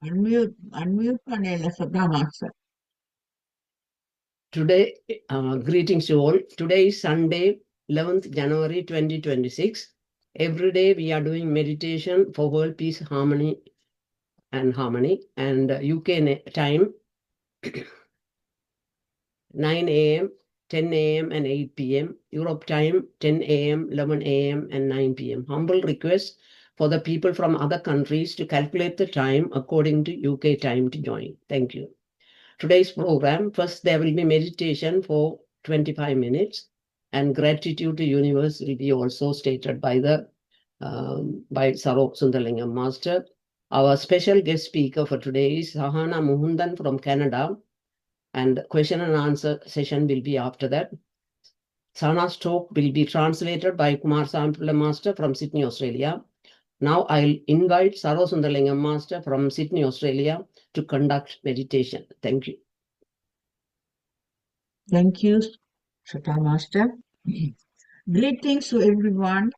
Unmute panela Sahana. Today, greetings to all. Today is Sunday, 11th January 2026. Every day we are doing meditation for world peace, harmony. And UK time 9 a.m., 10 a.m. and 8 p.m. Europe time 10 a.m., 11 a.m. and 9 p.m. Humble request for the people from other countries to calculate the time according to UK time to join. Thank you. Today's program, first there will be meditation for 25 minutes and gratitude to universe will be also stated by Saro Sundarlingam Master. Our special guest speaker for today is Sahana Muhundhan from Canada, and question and answer session will be after that. Sahana's talk will be translated by Kumar Sampula Master from Sydney, Australia. Now I'll invite Saro Sundarlingam Master from Sydney, Australia to conduct meditation. Thank you. Thank you, Sahana Master. Greetings to everyone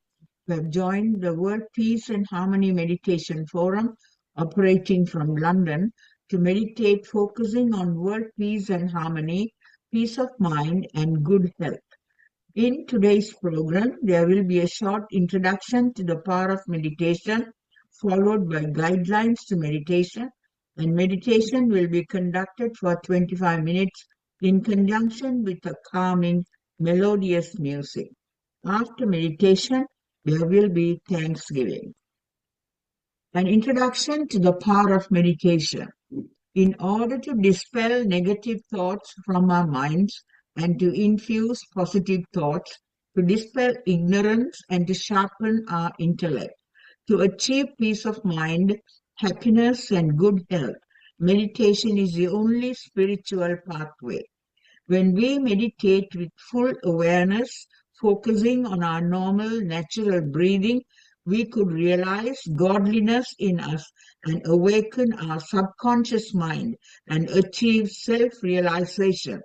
who have joined the World Peace and Harmony Meditation Forum operating from London to meditate focusing on world peace and harmony, peace of mind and good health. In today's program, there will be a short introduction to the power of meditation, followed by guidelines to meditation, and meditation will be conducted for 25 minutes in conjunction with a calming, melodious music. After meditation, there will be Thanksgiving. An introduction to the power of meditation. In order to dispel negative thoughts from our minds, and to infuse positive thoughts, to dispel ignorance and to sharpen our intellect, to achieve peace of mind, happiness and good health. Meditation is the only spiritual pathway. When we meditate with full awareness, focusing on our normal, natural breathing, we could realize godliness in us and awaken our subconscious mind and achieve self-realization.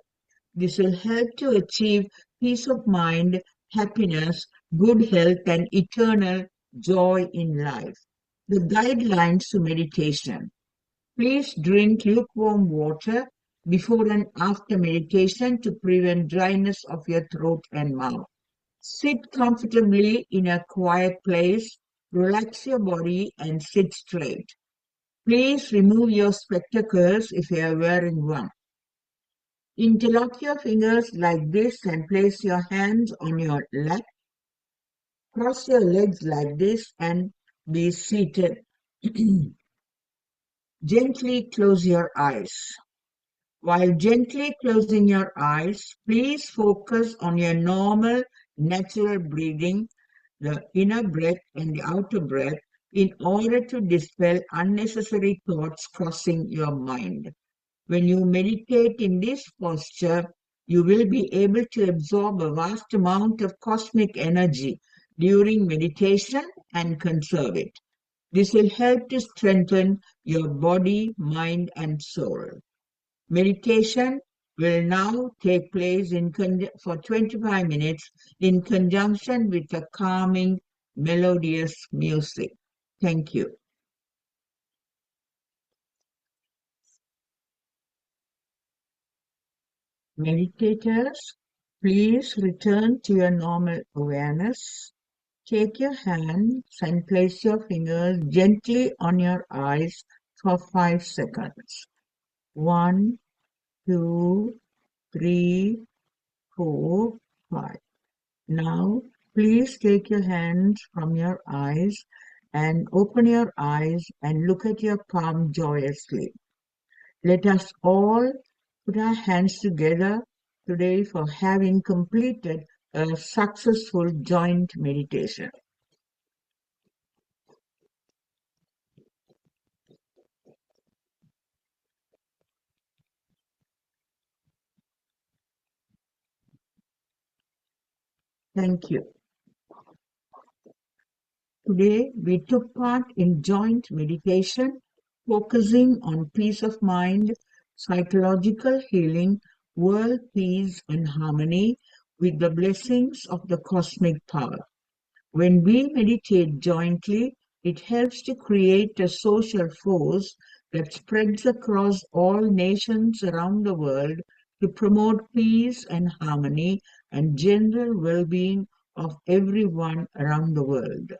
This will help to achieve peace of mind, happiness, good health, and eternal joy in life. The guidelines to meditation. Please drink lukewarm water before and after meditation to prevent dryness of your throat and mouth. Sit comfortably in a quiet place, relax your body and sit straight. Please remove your spectacles if you are wearing one. Interlock your fingers like this and place your hands on your lap. Cross your legs like this and be seated. Gently close your eyes. While gently closing your eyes, please focus on your normal, natural breathing, the inner breath and the outer breath, in order to dispel unnecessary thoughts crossing your mind. When you meditate in this posture, you will be able to absorb a vast amount of cosmic energy during meditation and conserve it. This will help to strengthen your body, mind, and soul. Meditation will now take place for 25 minutes in conjunction with a calming, melodious music. Thank you. Meditators, please return to your normal awareness. Take your hands and place your fingers gently on your eyes for 5 seconds. 1, 2, 3, 4, 5. Now, please take your hands from your eyes and open your eyes and look at your palm joyously. Let us all put our hands together today for having completed a successful joint meditation. Thank you. Today, we took part in joint meditation, focusing on peace of mind, psychological healing, world peace and harmony with the blessings of the cosmic power. When we meditate jointly, it helps to create a social force that spreads across all nations around the world to promote peace and harmony and general well-being of everyone around the world.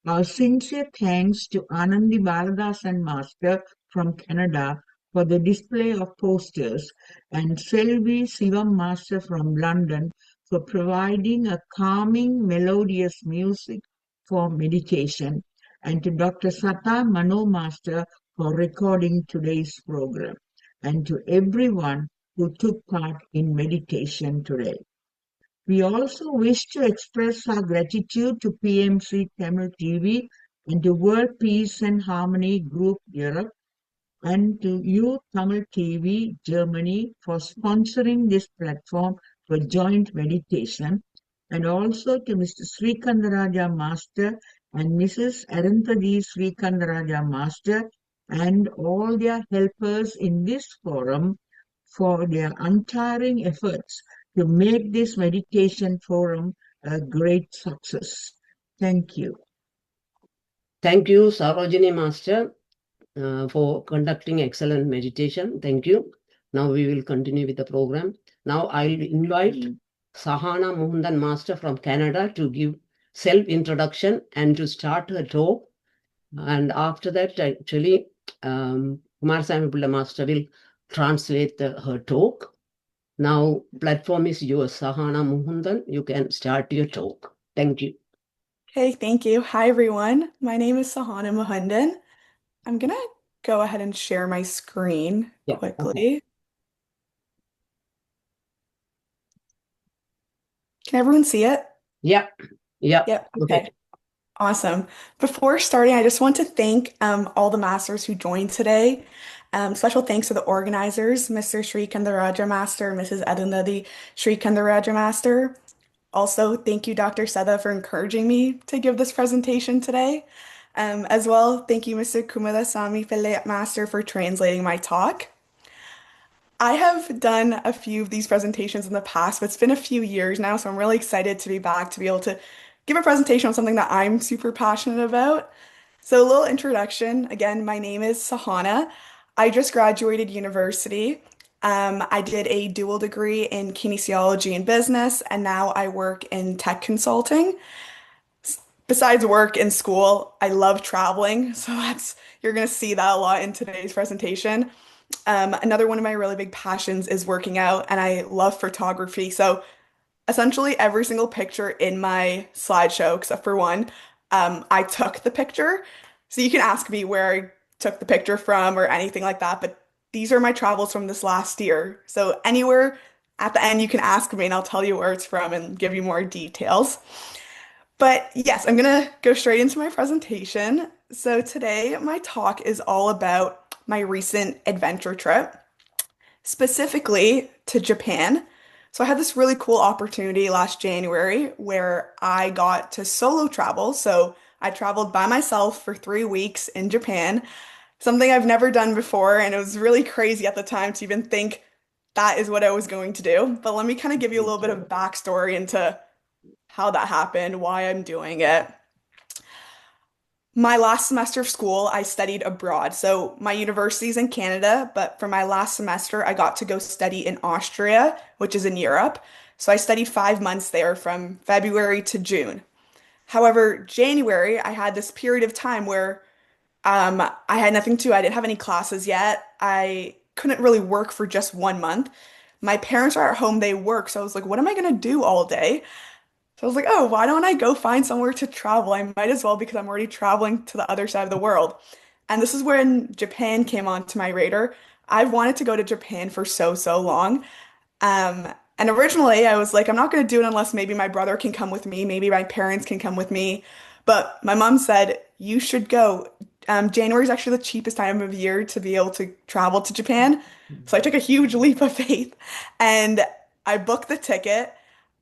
Our sincere thanks to Anandi Baladasan Master from Canada for the display of posters and Selvi Sivam Master from London for providing a calming, melodious music for meditation, and to Dr. Satha Mano Master for recording today's program, and to everyone who took part in meditation today. We also wish to express our gratitude to PMC Tamil TV and to World Peace and Harmony Group Europe and to YouTamil TV Germany for sponsoring this platform for joint meditation, and also to Mr. Srikandaraja Master and Mrs. Arantadi Srikandaraja Master and all their helpers in this forum for their untiring efforts to make this meditation forum a great success. Thank you. Thank you, Sarojini Master, for conducting excellent meditation. Thank you. Now we will continue with the program. Now I will invite Sahana Muhundhan Master from Canada to give self-introduction and to start her talk. And after that, actually, Kumar Sami Pulla Master will translate her talk. Now, platform is yours, Sahana Muhundhan. You can start your talk. Thank you. Hey, thank you. Hi, everyone. My name is Sahana Muhundhan. I'm gonna go ahead and share my screen Yeah, quickly. okay. Can everyone see it? Yeah, yeah. Yep. Okay. Okay. Awesome. Before starting, I just want to thank all the masters who joined today. Special thanks to the organizers, Mr. Sri Kandaraja Master, Mrs. Adunadi Sri Kandaraja Master. Also, thank you, Dr. Satha, for encouraging me to give this presentation today. As well, thank you, Mr. Kumarasamy Pillai Master, for translating my talk. I have done a few of these presentations in the past, but it's been a few years now, so I'm really excited to be back to be able to give a presentation on something that I'm super passionate about. So, a little introduction. Again, my name is Sahana. I just graduated university. I did a dual degree in kinesiology and business, and now I work in tech consulting. Besides work and school, I love traveling, so that's you're gonna see that a lot in today's presentation. Another one of my really big passions is working out, and I love photography. So essentially every single picture in my slideshow, except for one, I took the picture. So you can ask me where I took the picture from or anything like that, but these are my travels from this last year. So anywhere at the end, you can ask me and I'll tell you where it's from and give you more details. But yes, I'm gonna go straight into my presentation. So today, my talk is all about my recent adventure trip, specifically to Japan. So I had this really cool opportunity last January where I got to solo travel. So I traveled by myself for 3 weeks in Japan, something I've never done before, and it was really crazy at the time to even think that is what I was going to do. But let me kind of give you a little bit of backstory into how that happened, why I'm doing it. My last semester of school, I studied abroad. So my university's in Canada, but for my last semester, I got to go study in Austria, which is in Europe. So I studied 5 months there from February to June. However, January, I had this period of time where I had nothing to, I didn't have any classes yet. I couldn't really work for just 1 month. My parents are at home, they work. So I was like, what am I gonna do all day? So I was like, oh, why don't I go find somewhere to travel? I might as well because I'm already traveling to the other side of the world. And this is when Japan came onto my radar. I've wanted to go to Japan for so, so long. And originally I was like, I'm not going to do it unless maybe my brother can come with me, maybe my parents can come with me. But my mom said, you should go. January is actually the cheapest time of year to be able to travel to Japan. So I took a huge leap of faith and I booked the ticket.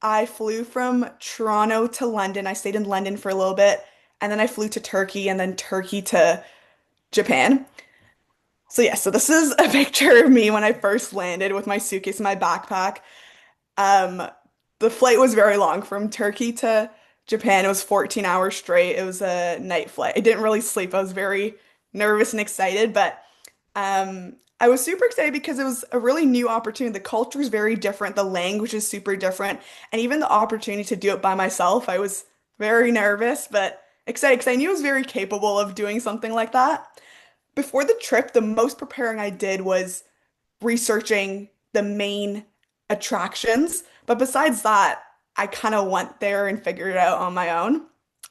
I flew from Toronto to London. I stayed in London for a little bit, and then I flew to Turkey and then Turkey to Japan. So yeah, so this is a picture of me when I first landed with my suitcase and my backpack. Um, the flight was very long from Turkey to Japan. It was 14 hours straight. It was a night flight. I didn't really sleep. I was very nervous and excited, but I was super excited because it was a really new opportunity. The culture is very different, the language is super different, and even the opportunity to do it by myself, I was very nervous, but excited because I knew I was very capable of doing something like that. Before the trip, the most preparing I did was researching the main attractions. But besides that, I kind of went there and figured it out on my own.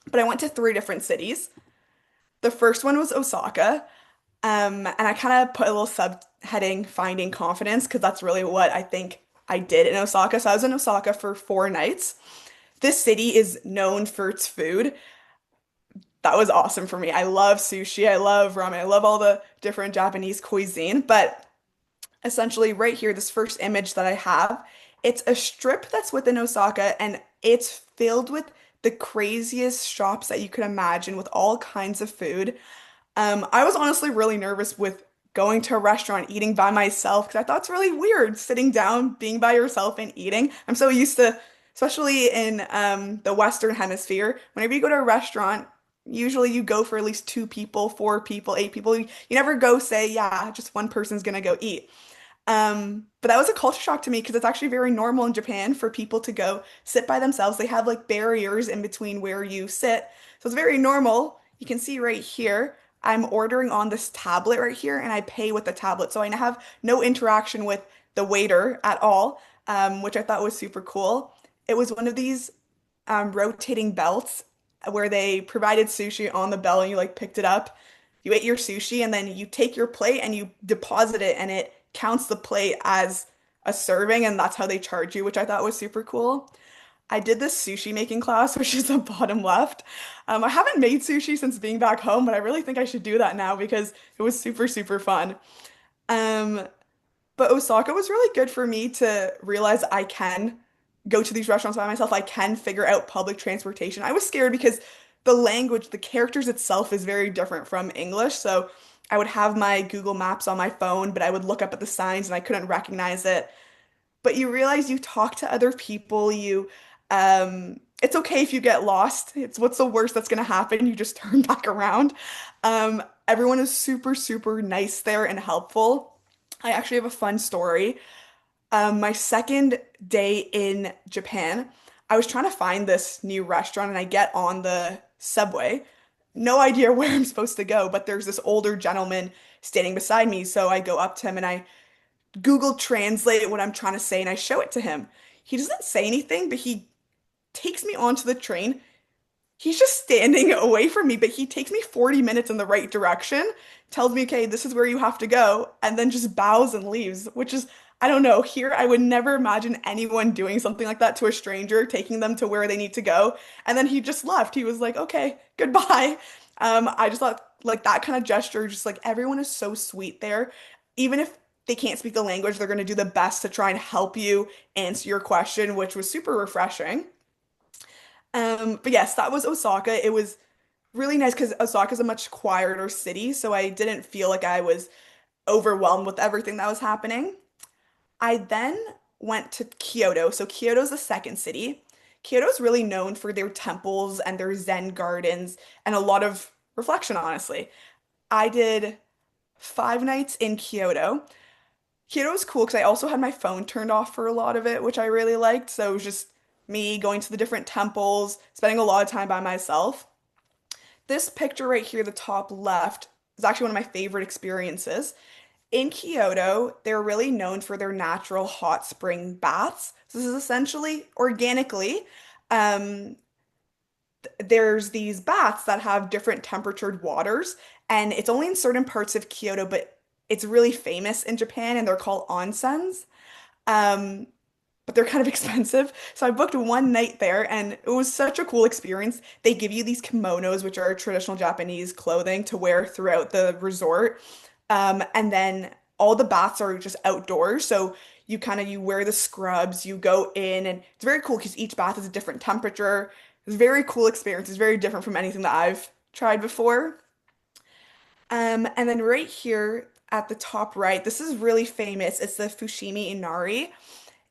But I went to three different cities. The first one was Osaka. And I kind of put a little subheading finding confidence because that's really what I think I did in Osaka. So I was in Osaka for 4 nights. This city is known for its food. That was awesome for me. I love sushi, I love ramen, I love all the different Japanese cuisine. But essentially, right here, this first image that I have, it's a strip that's within Osaka and it's filled with the craziest shops that you could imagine with all kinds of food. I was honestly really nervous with going to a restaurant, eating by myself, because I thought it's really weird sitting down, being by yourself and eating. I'm so used to, especially in the Western Hemisphere, whenever you go to a restaurant, usually you go for at least 2 people, 4 people, 8 people. You never go say, yeah, just one person's gonna go eat. But that was a culture shock to me because it's actually very normal in Japan for people to go sit by themselves. They have like barriers in between where you sit. So it's very normal. You can see right here, I'm ordering on this tablet right here and I pay with the tablet. So I have no interaction with the waiter at all, which I thought was super cool. It was one of these rotating belts where they provided sushi on the belt and you like picked it up. You ate your sushi and then you take your plate and you deposit it and it counts the plate as a serving and that's how they charge you, which I thought was super cool. I did this sushi making class, which is the bottom left. I haven't made sushi since being back home, but I really think I should do that now because it was super, super fun. Um, but Osaka was really good for me to realize I can go to these restaurants by myself. I can figure out public transportation. I was scared because the language, the characters itself is very different from English. So I would have my Google Maps on my phone, but I would look up at the signs and I couldn't recognize it. But you realize you talk to other people, it's okay if you get lost. It's what's the worst that's gonna happen? You just turn back around. Everyone is super, super nice there and helpful. I actually have a fun story. My second day in Japan, I was trying to find this new restaurant and I get on the subway. No idea where I'm supposed to go, but there's this older gentleman standing beside me. So I go up to him and I Google Translate what I'm trying to say and I show it to him. He doesn't say anything, but he takes me onto the train. He's just standing away from me, but he takes me 40 minutes in the right direction, tells me, okay, this is where you have to go, and then just bows and leaves, which is, I don't know, here I would never imagine anyone doing something like that to a stranger, taking them to where they need to go. And then he just left. He was like, okay, goodbye. I just thought like that kind of gesture, just like everyone is so sweet there. Even if they can't speak the language, they're going to do the best to try and help you answer your question, which was super refreshing. But yes, that was Osaka. It was really nice because Osaka is a much quieter city, so I didn't feel like I was overwhelmed with everything that was happening. I then went to Kyoto. So Kyoto's the second city. Kyoto's really known for their temples and their Zen gardens and a lot of reflection, honestly. I did 5 nights in Kyoto. Kyoto was cool because I also had my phone turned off for a lot of it, which I really liked. So it was just me going to the different temples, spending a lot of time by myself. This picture right here, the top left, is actually one of my favorite experiences. In Kyoto, they're really known for their natural hot spring baths. So this is essentially organically, um, there's these baths that have different temperatured waters, and it's only in certain parts of Kyoto, but it's really famous in Japan, and they're called onsens. Um, but they're kind of expensive. So I booked 1 night there and it was such a cool experience. They give you these kimonos, which are traditional Japanese clothing to wear throughout the resort. And then all the baths are just outdoors. So you wear the scrubs, you go in and it's very cool because each bath is a different temperature. It's a very cool experience. It's very different from anything that I've tried before. And then right here at the top right, this is really famous. It's the Fushimi Inari.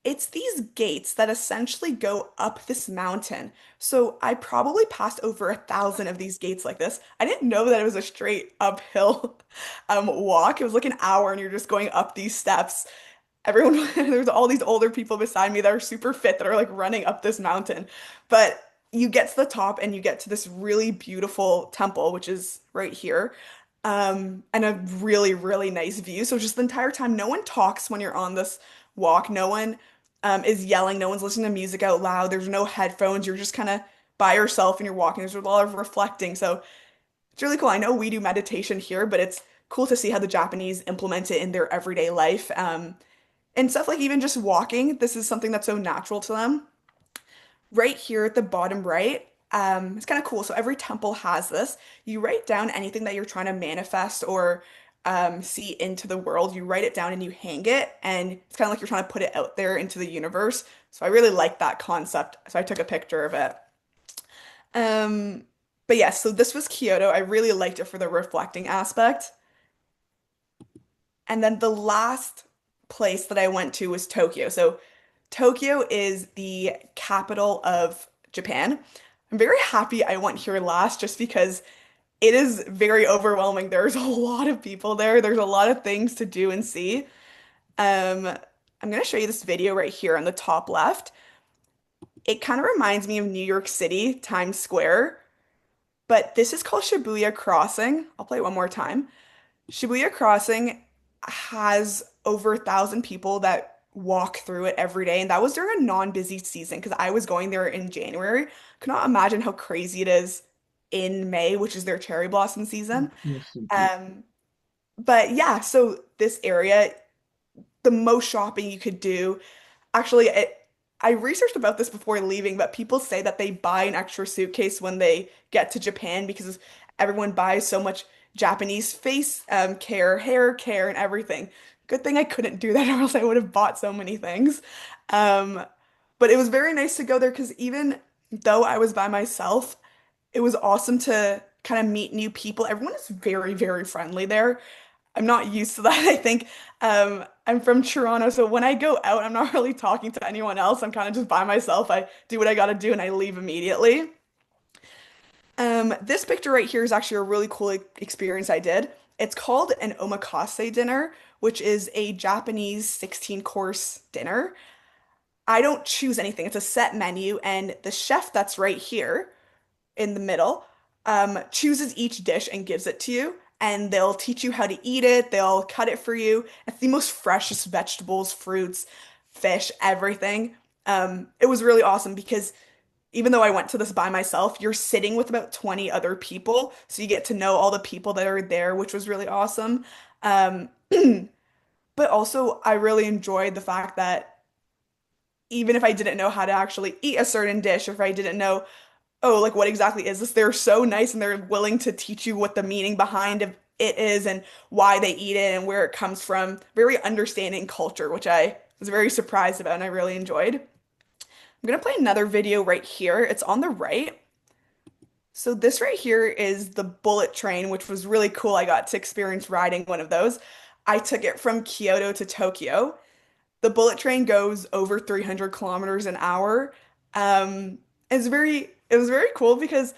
It's these gates that essentially go up this mountain. So I probably passed over 1,000 of these gates like this. I didn't know that it was a straight uphill walk. It was like an hour and you're just going up these steps. Everyone, there's all these older people beside me that are super fit that are like running up this mountain. But you get to the top and you get to this really beautiful temple, which is right here, and a really, really nice view. So just the entire time, no one talks when you're on this walk. No one is yelling. No one's listening to music out loud. There's no headphones. You're just kind of by yourself and you're walking. There's a lot of reflecting. So it's really cool. I know we do meditation here, but it's cool to see how the Japanese implement it in their everyday life. And stuff like even just walking, this is something that's so natural to them. Right here at the bottom right, it's kind of cool. So every temple has this. You write down anything that you're trying to manifest or see into the world. You write it down and you hang it, and it's kind of like you're trying to put it out there into the universe. So I really like that concept. So I took a picture of it. Um, but yeah, so this was Kyoto. I really liked it for the reflecting aspect. And then the last place that I went to was Tokyo. So Tokyo is the capital of Japan. I'm very happy I went here last just because it is very overwhelming. There's a lot of people there. There's a lot of things to do and see. Um, I'm going to show you this video right here on the top left. It kind of reminds me of New York City, Times Square, but this is called Shibuya Crossing. I'll play it one more time. Shibuya Crossing has over 1,000 people that walk through it every day, and that was during a non-busy season because I was going there in January. Could not imagine how crazy it is in May, which is their cherry blossom season. Yes, indeed. Um, but yeah, so this area, the most shopping you could do. Actually, I researched about this before leaving, but people say that they buy an extra suitcase when they get to Japan because everyone buys so much Japanese face care, hair care, and everything. Good thing I couldn't do that, or else I would have bought so many things. Um, but it was very nice to go there because even though I was by myself, it was awesome to kind of meet new people. Everyone is very, very friendly there. I'm not used to that. I think I'm from Toronto, so when I go out, I'm not really talking to anyone else. I'm kind of just by myself. I do what I gotta do and I leave immediately. This picture right here is actually a really cool experience I did. It's called an omakase dinner, which is a Japanese 16 course dinner. I don't choose anything. It's a set menu, and the chef that's right here in the middle, chooses each dish and gives it to you. And they'll teach you how to eat it. They'll cut it for you. It's the most freshest vegetables, fruits, fish, everything. It was really awesome because even though I went to this by myself, you're sitting with about 20 other people. So you get to know all the people that are there, which was really awesome. Um, but also, I really enjoyed the fact that even if I didn't know how to actually eat a certain dish, or if I didn't know oh, like what exactly is this? They're so nice and they're willing to teach you what the meaning behind of it is and why they eat it and where it comes from. Very understanding culture, which I was very surprised about and I really enjoyed. I'm gonna play another video right here. It's on the right. So this right here is the bullet train, which was really cool. I got to experience riding one of those. I took it from Kyoto to Tokyo. The bullet train goes over 300 kilometers an hour. It was very cool because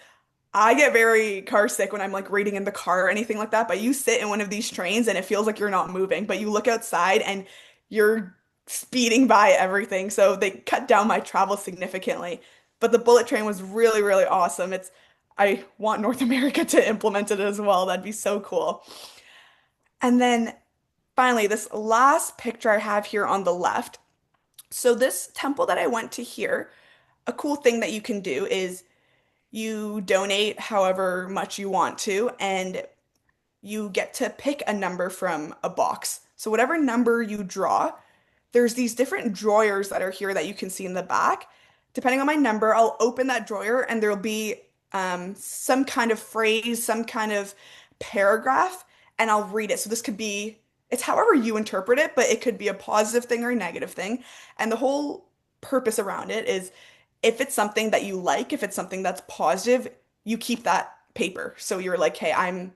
I get very car sick when I'm like reading in the car or anything like that. But you sit in one of these trains and it feels like you're not moving, but you look outside and you're speeding by everything. So they cut down my travel significantly. But the bullet train was really, really awesome. I want North America to implement it as well. That'd be so cool. And then finally, this last picture I have here on the left. So this temple that I went to here, a cool thing that you can do is you donate however much you want to, and you get to pick a number from a box. So whatever number you draw, there's these different drawers that are here that you can see in the back. Depending on my number, I'll open that drawer and there'll be some kind of phrase, some kind of paragraph, and I'll read it. So this could be, it's however you interpret it, but it could be a positive thing or a negative thing. And the whole purpose around it is if it's something that you like, if it's something that's positive, you keep that paper. So you're like, hey, I'm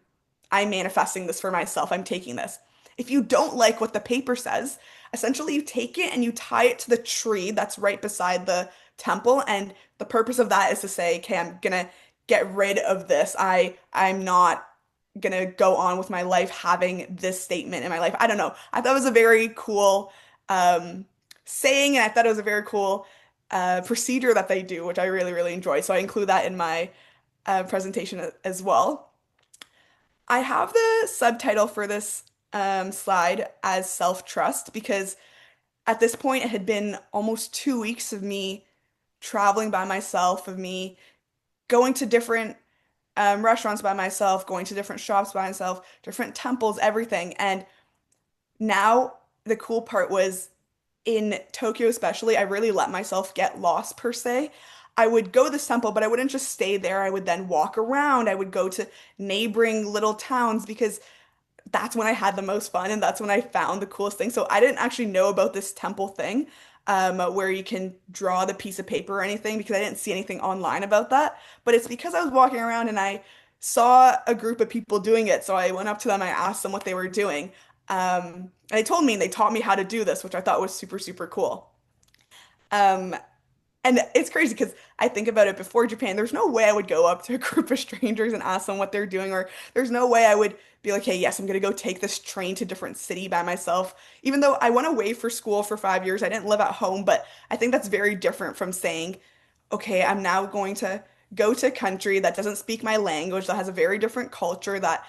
manifesting this for myself. I'm taking this. if you don't like what the paper says, essentially you take it and you tie it to the tree that's right beside the temple. And the purpose of that is to say, okay, I'm gonna get rid of this. I'm not gonna go on with my life having this statement in my life. I don't know. I thought it was a very cool um, saying, and I thought it was a very cool procedure that they do, which I really, really enjoy. So I include that in my presentation as well. I have the subtitle for this slide as self-trust because at this point it had been almost 2 weeks of me traveling by myself, of me going to different restaurants by myself, going to different shops by myself, different temples, everything. And now the cool part was in Tokyo, especially, I really let myself get lost per se. I would go to this temple, but I wouldn't just stay there. I would then walk around. I would go to neighboring little towns because that's when I had the most fun and that's when I found the coolest thing. So I didn't actually know about this temple thing where you can draw the piece of paper or anything because I didn't see anything online about that. But it's because I was walking around and I saw a group of people doing it. So I went up to them, I asked them what they were doing. And they told me and they taught me how to do this, which I thought was super, super cool. Um, and it's crazy because I think about it before Japan. There's no way I would go up to a group of strangers and ask them what they're doing, or there's no way I would be like, hey, yes, I'm gonna go take this train to a different city by myself. Even though I went away for school for 5 years, I didn't live at home, but I think that's very different from saying, okay, I'm now going to go to a country that doesn't speak my language, that has a very different culture, that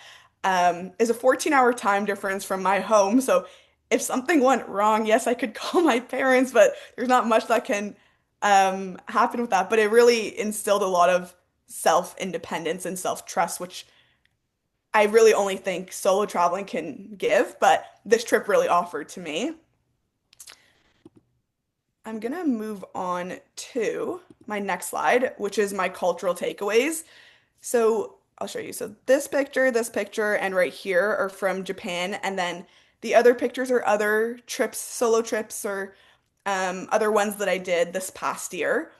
is a 14-hour time difference from my home. So if something went wrong, yes, I could call my parents, but there's not much that can happen with that. But it really instilled a lot of self-independence and self-trust, which I really only think solo traveling can give, but this trip really offered to me. I'm gonna move on to my next slide, which is my cultural takeaways. So I'll show you. So this picture, and right here are from Japan, and then the other pictures are other trips, solo trips, or other ones that I did this past year.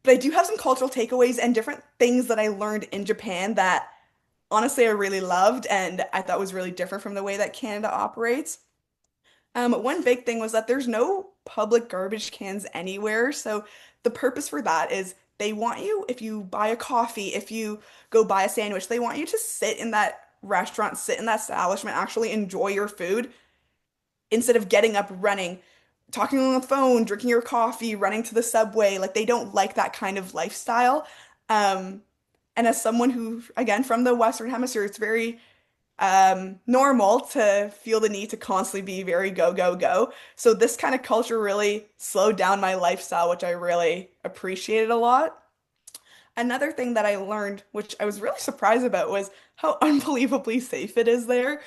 But I do have some cultural takeaways and different things that I learned in Japan that honestly I really loved and I thought was really different from the way that Canada operates. One big thing was that there's no public garbage cans anywhere. So the purpose for that is they want you, if you buy a coffee, if you go buy a sandwich, they want you to sit in that restaurant, sit in that establishment, actually enjoy your food instead of getting up, running, talking on the phone, drinking your coffee, running to the subway. Like they don't like that kind of lifestyle. Um, and as someone who, again, from the Western Hemisphere, it's very normal to feel the need to constantly be very go, go, go. So this kind of culture really slowed down my lifestyle, which I really appreciated a lot. Another thing that I learned, which I was really surprised about, was how unbelievably safe it is there.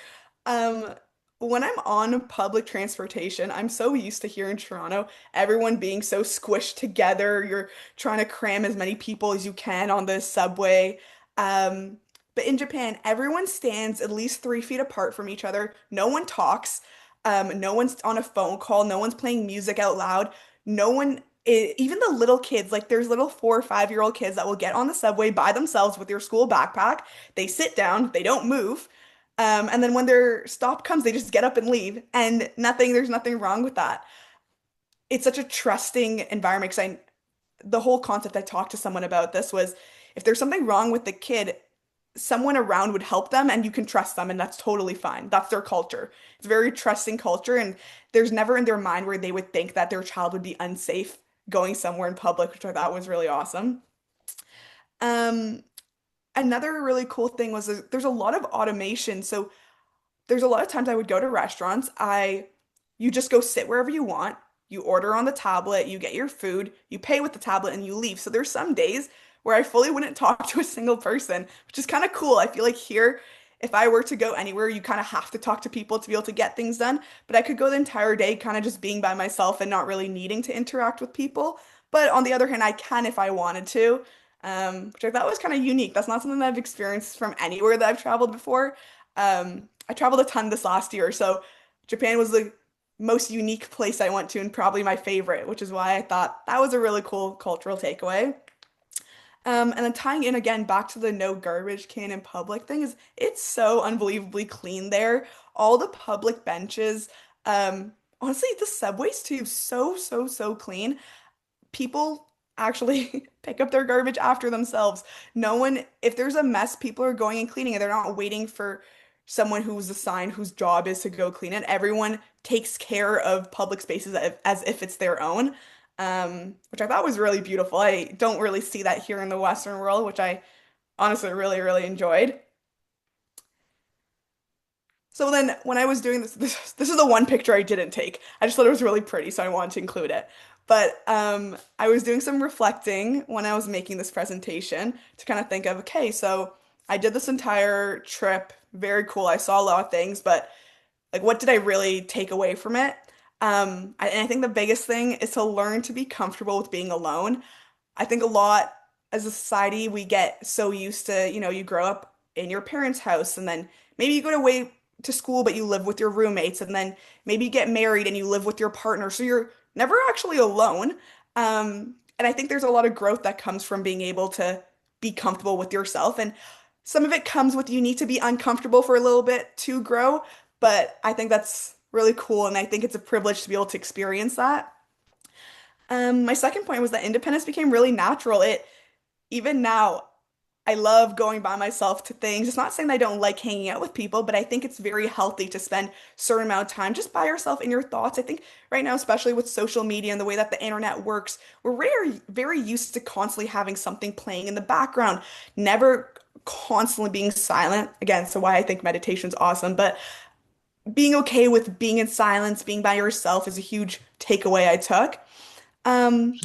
Um, when I'm on public transportation, I'm so used to here in Toronto, everyone being so squished together. You're trying to cram as many people as you can on the subway. Um, but in Japan, everyone stands at least 3 feet apart from each other. No one talks. No one's on a phone call. No one's playing music out loud. No one, even the little kids, like there's little 4 or 5-year-old kids that will get on the subway by themselves with their school backpack. They sit down, they don't move. And then when their stop comes, they just get up and leave. And there's nothing wrong with that. It's such a trusting environment because the whole concept I talked to someone about this was if there's something wrong with the kid, someone around would help them and you can trust them and that's totally fine. That's their culture. It's a very trusting culture and there's never in their mind where they would think that their child would be unsafe going somewhere in public, which I thought was really awesome. Um, Another really cool thing was there's a lot of automation. So there's a lot of times I would go to restaurants, you just go sit wherever you want, you order on the tablet, you get your food, you pay with the tablet and you leave. So there's some days where I fully wouldn't talk to a single person, which is kind of cool. I feel like here, if I were to go anywhere, you kind of have to talk to people to be able to get things done. But I could go the entire day kind of just being by myself and not really needing to interact with people. But on the other hand, I can if I wanted to, which I thought was kind of unique. That's not something that I've experienced from anywhere that I've traveled before. I traveled a ton this last year, so Japan was the most unique place I went to and probably my favorite, which is why I thought that was a really cool cultural takeaway. And then tying in again back to the no garbage can in public thing is it's so unbelievably clean there. All the public benches, honestly, the subways too, so clean. People actually pick up their garbage after themselves. No one, if there's a mess, people are going and cleaning it. They're not waiting for someone who's assigned whose job is to go clean it. Everyone takes care of public spaces as if it's their own, which I thought was really beautiful. I don't really see that here in the Western world, which I honestly really enjoyed. So then when I was doing this is the one picture I didn't take. I just thought it was really pretty, so I wanted to include it. But I was doing some reflecting when I was making this presentation to kind of think of, okay, so I did this entire trip, very cool. I saw a lot of things, but like what did I really take away from it? And I think the biggest thing is to learn to be comfortable with being alone. I think a lot as a society, we get so used to, you grow up in your parents' house and then maybe you go away to school, but you live with your roommates, and then maybe you get married and you live with your partner. So you're never actually alone. And I think there's a lot of growth that comes from being able to be comfortable with yourself. And some of it comes with you need to be uncomfortable for a little bit to grow, but I think that's really cool. And I think it's a privilege to be able to experience that. My second point was that independence became really natural. Even now, I love going by myself to things. It's not saying that I don't like hanging out with people, but I think it's very healthy to spend a certain amount of time just by yourself in your thoughts. I think right now, especially with social media and the way that the internet works, we're very used to constantly having something playing in the background, never constantly being silent. Again, so why I think meditation's awesome, but being okay with being in silence, being by yourself is a huge takeaway I took.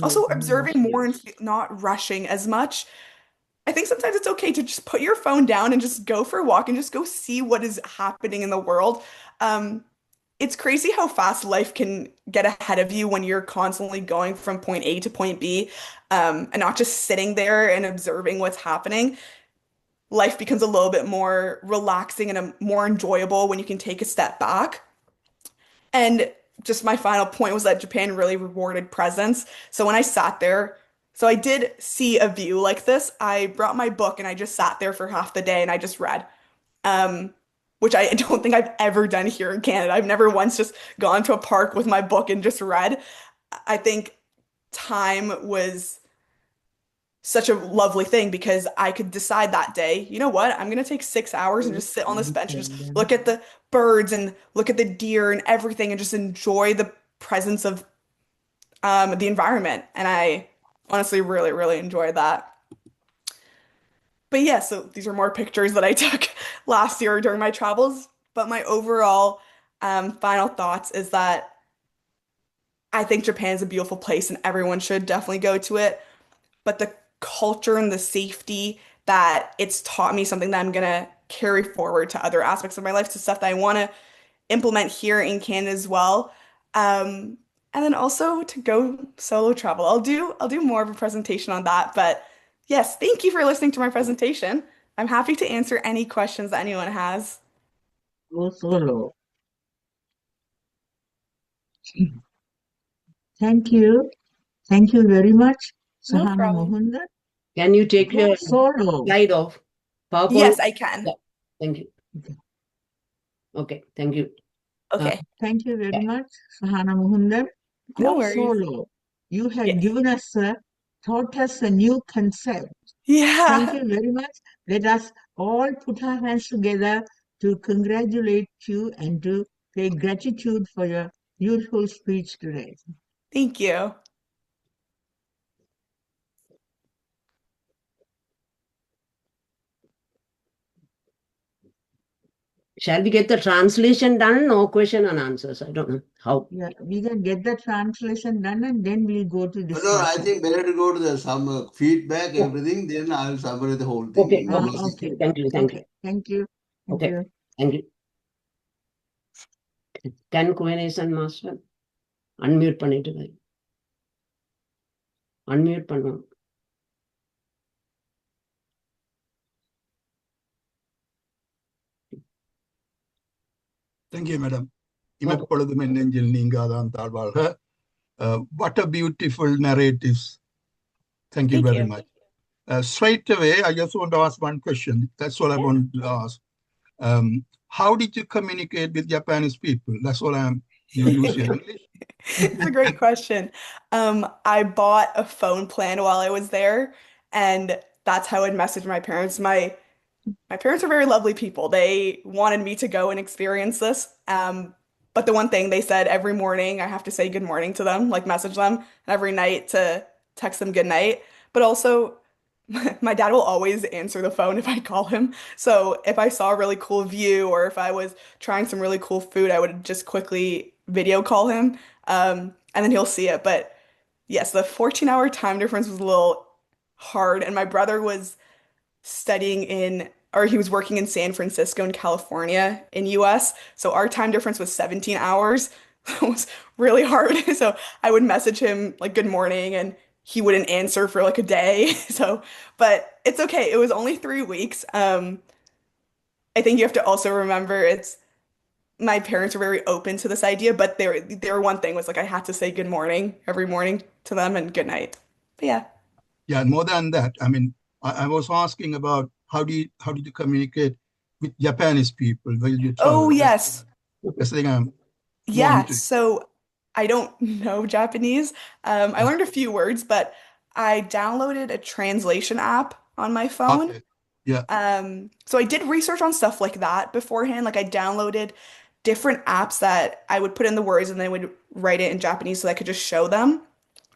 Also observing more and not rushing as much. I think sometimes it's okay to just put your phone down and just go for a walk and just go see what is happening in the world. Um, it's crazy how fast life can get ahead of you when you're constantly going from point A to point B, and not just sitting there and observing what's happening. Life becomes a little bit more relaxing and more enjoyable when you can take a step back. And just my final point was that Japan really rewarded presence. So when I sat there, so I did see a view like this. I brought my book and I just sat there for half the day and I just read, um, which I don't think I've ever done here in Canada. I've never once just gone to a park with my book and just read. I think time was such a lovely thing because I could decide that day, you know what, I'm gonna take 6 hours and just sit on this bench and just look at the birds and look at the deer and everything and just enjoy the presence of the environment. And I honestly really enjoyed that. But yeah, so these are more pictures that I took last year during my travels. But my overall final thoughts is that I think Japan is a beautiful place and everyone should definitely go to it. But the culture and the safety that it's taught me something that I'm gonna carry forward to other aspects of my life, to stuff that I want to implement here in Canada as well. And then also to go solo travel. I'll do more of a presentation on that. But yes, thank you for listening to my presentation. I'm happy to answer any questions that anyone has. Go solo. Thank you. Thank you very much, No Sahana problem. Muhundhan. Can you take Go your solo. slide off? PowerPoint? Yes, I can. Yeah. Thank you. Okay, thank you. Okay. Thank you very much, Sahana Muhundhan. No Go worries. solo. You have Yes. given us taught us a new concept. Yeah. Thank you very much. Let us all put our hands together to congratulate you and to pay gratitude for your beautiful speech today. Thank you. Shall we get the translation done? No question and answers. I don't know how. Yeah, we can get the translation done and then we'll go to No, discussion. I think better to go to the some feedback, Yeah. everything, then I'll summarize the whole thing. Okay, in okay. one session. Okay. Thank you, thank you. Okay. Thank you. Thank Okay. you. Thank you. Can coordination master unmute பண்ணிட்டு வை. Unmute பண்ணுவோம். Thank you, madam. இமைப்பொழுதும் என் நெஞ்சில் நீங்காதான் தாழ்வாழ்க. What a beautiful narratives. Thank you Thank very you. much. Straight away, I just want to ask one question. That's all I want to ask. How did you communicate with Japanese people? That's all you use your English? It's a great question. I bought a phone plan while I was there, and that's how I'd message my parents. My parents are very lovely people. They wanted me to go and experience this. But the one thing they said every morning, I have to say good morning to them, like message them, and every night to text them good night. But also, my dad will always answer the phone if I call him. So if I saw a really cool view or if I was trying some really cool food, I would just quickly video call him, and then he'll see it. But yes, the 14-hour time difference was a little hard, and my brother was studying in, or he was working in San Francisco in California in US. So our time difference was 17 hours. It was really hard. So I would message him like good morning and he wouldn't answer for like a day. So, but it's okay. It was only 3 weeks. I think you have to also remember it's my parents were very open to this idea, but their one thing was like I had to say good morning every morning to them and good night. But yeah. Yeah, and more than that, I mean, I was asking about how did you communicate with Japanese people while you Oh, travel? yes. That's the thing I'm Yeah, want to. so I don't know Japanese. I learned a few words, but I downloaded a translation app on my phone. Okay. Yeah. So I did research on stuff like that beforehand. Like I downloaded different apps that I would put in the words and then I would write it in Japanese so I could just show them.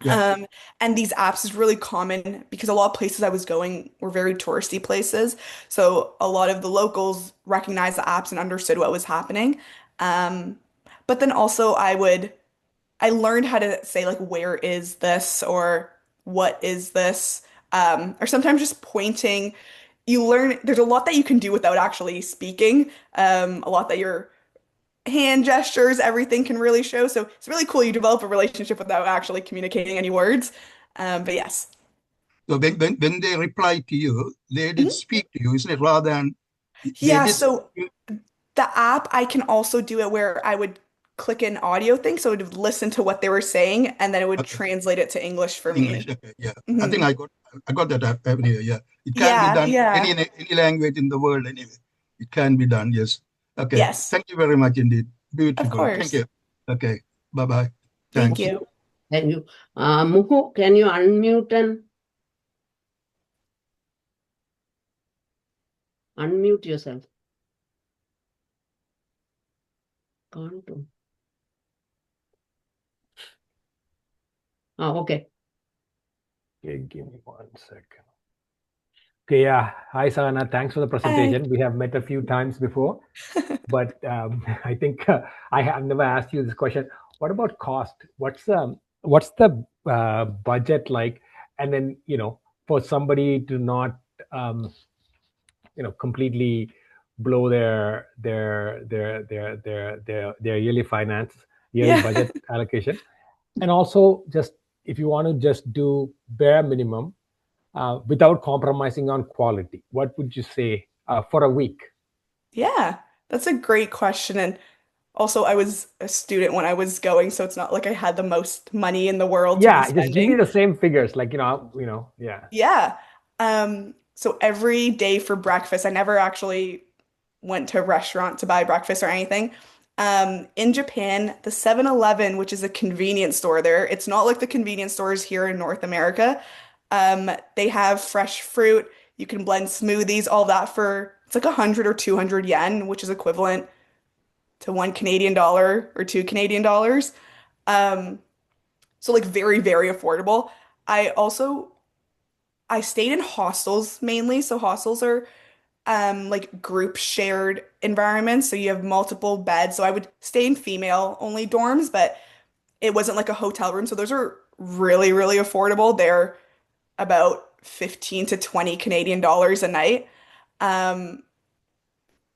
Yeah. Um, and these apps is really common because a lot of places I was going were very touristy places. So a lot of the locals recognized the apps and understood what was happening. Um, but then also I learned how to say like where is this or what is this? Or sometimes just pointing. You learn there's a lot that you can do without actually speaking. A lot that your hand gestures, everything can really show. So it's really cool. You develop a relationship without actually communicating any words. But yes. So when they reply to you, they did Mhm. speak to you, isn't it? Rather than they Yeah, did speak so to you. the app, I can also do it where I would click an audio thing. So it would listen to what they were saying and then it would Okay. translate it to English for In English. me. Okay. Yeah. I think Hmm. I got that app here. Yeah. It can be Yeah, done yeah. any language in the world anyway. It can be done. Yes. Okay. Yes, Thank you very much indeed. of Beautiful. Thank course. you. Okay. Bye bye. Thank Thanks. you. Thank you. Muhu, can you unmute and unmute yourself? Can't do. Okay. Okay, give me 1 second. Okay, yeah. Hi, Sahana. Thanks for the Hi. presentation. We have met a few times before, but I think I have never asked you this question. What about cost? What's the budget like? And then, for somebody to not completely blow their yearly yearly Yeah. budget allocation. And also, just if you want to just do bare minimum without compromising on quality, what would you say for a week? Yeah, that's a great question. And also, I was a student when I was going, so it's not like I had the most money in the world to be Yeah, just give me spending. the same figures, like yeah. Yeah. So every day for breakfast, I never actually went to a restaurant to buy breakfast or anything. In Japan, the 7-Eleven, which is a convenience store there, it's not like the convenience stores here in North America. They have fresh fruit. You can blend smoothies, all that for it's like 100 or 200 yen, which is equivalent to $1 Canadian or $2 Canadian. Um, so like very, very affordable. I also I stayed in hostels mainly. So hostels are like group shared environments. So you have multiple beds. So I would stay in female only dorms, but it wasn't like a hotel room. So those are really, really affordable. They're about 15 to 20 Canadian dollars a night. Um,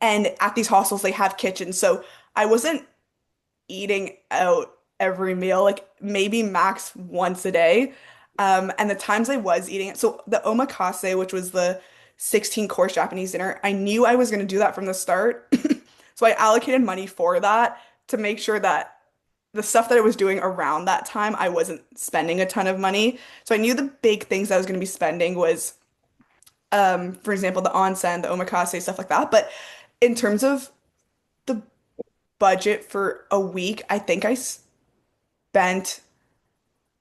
and at these hostels, they have kitchens. So I wasn't eating out every meal, like maybe max once a day. And the times I was eating it, so the omakase, which was the 16-course Japanese dinner, I knew I was going to do that from the start. So I allocated money for that to make sure that the stuff that I was doing around that time, I wasn't spending a ton of money. So I knew the big things I was going to be spending was For example, the onsen, the omakase, stuff like that. But in terms of the budget for a week, I think I spent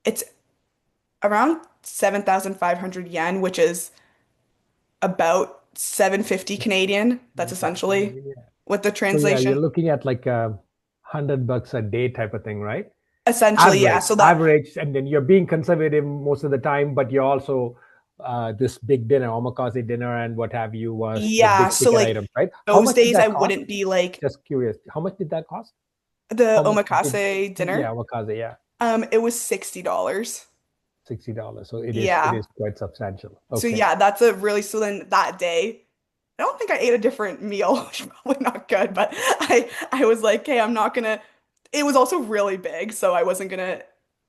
it's around 7,500 yen, which is about 750 Canadian. That's essentially Yeah. with the So yeah, you're translation. looking at like $100 a day type of thing, right? Essentially, yeah. Average, So that, average, and then you're being conservative most of the time, but you're also this big dinner, omakase dinner, and what have you, was the yeah. big So ticket like items, right? How those much did days I that cost? wouldn't be like Just curious, how much did that cost? the How much did, omakase yeah, dinner. omakase, yeah, It was $60. $60. So it Yeah. is quite substantial. So Okay. yeah, that's a really so then that day, I don't think I ate a different meal, which is probably not good, but I was like, hey, I'm not gonna. It was also really big, so I wasn't gonna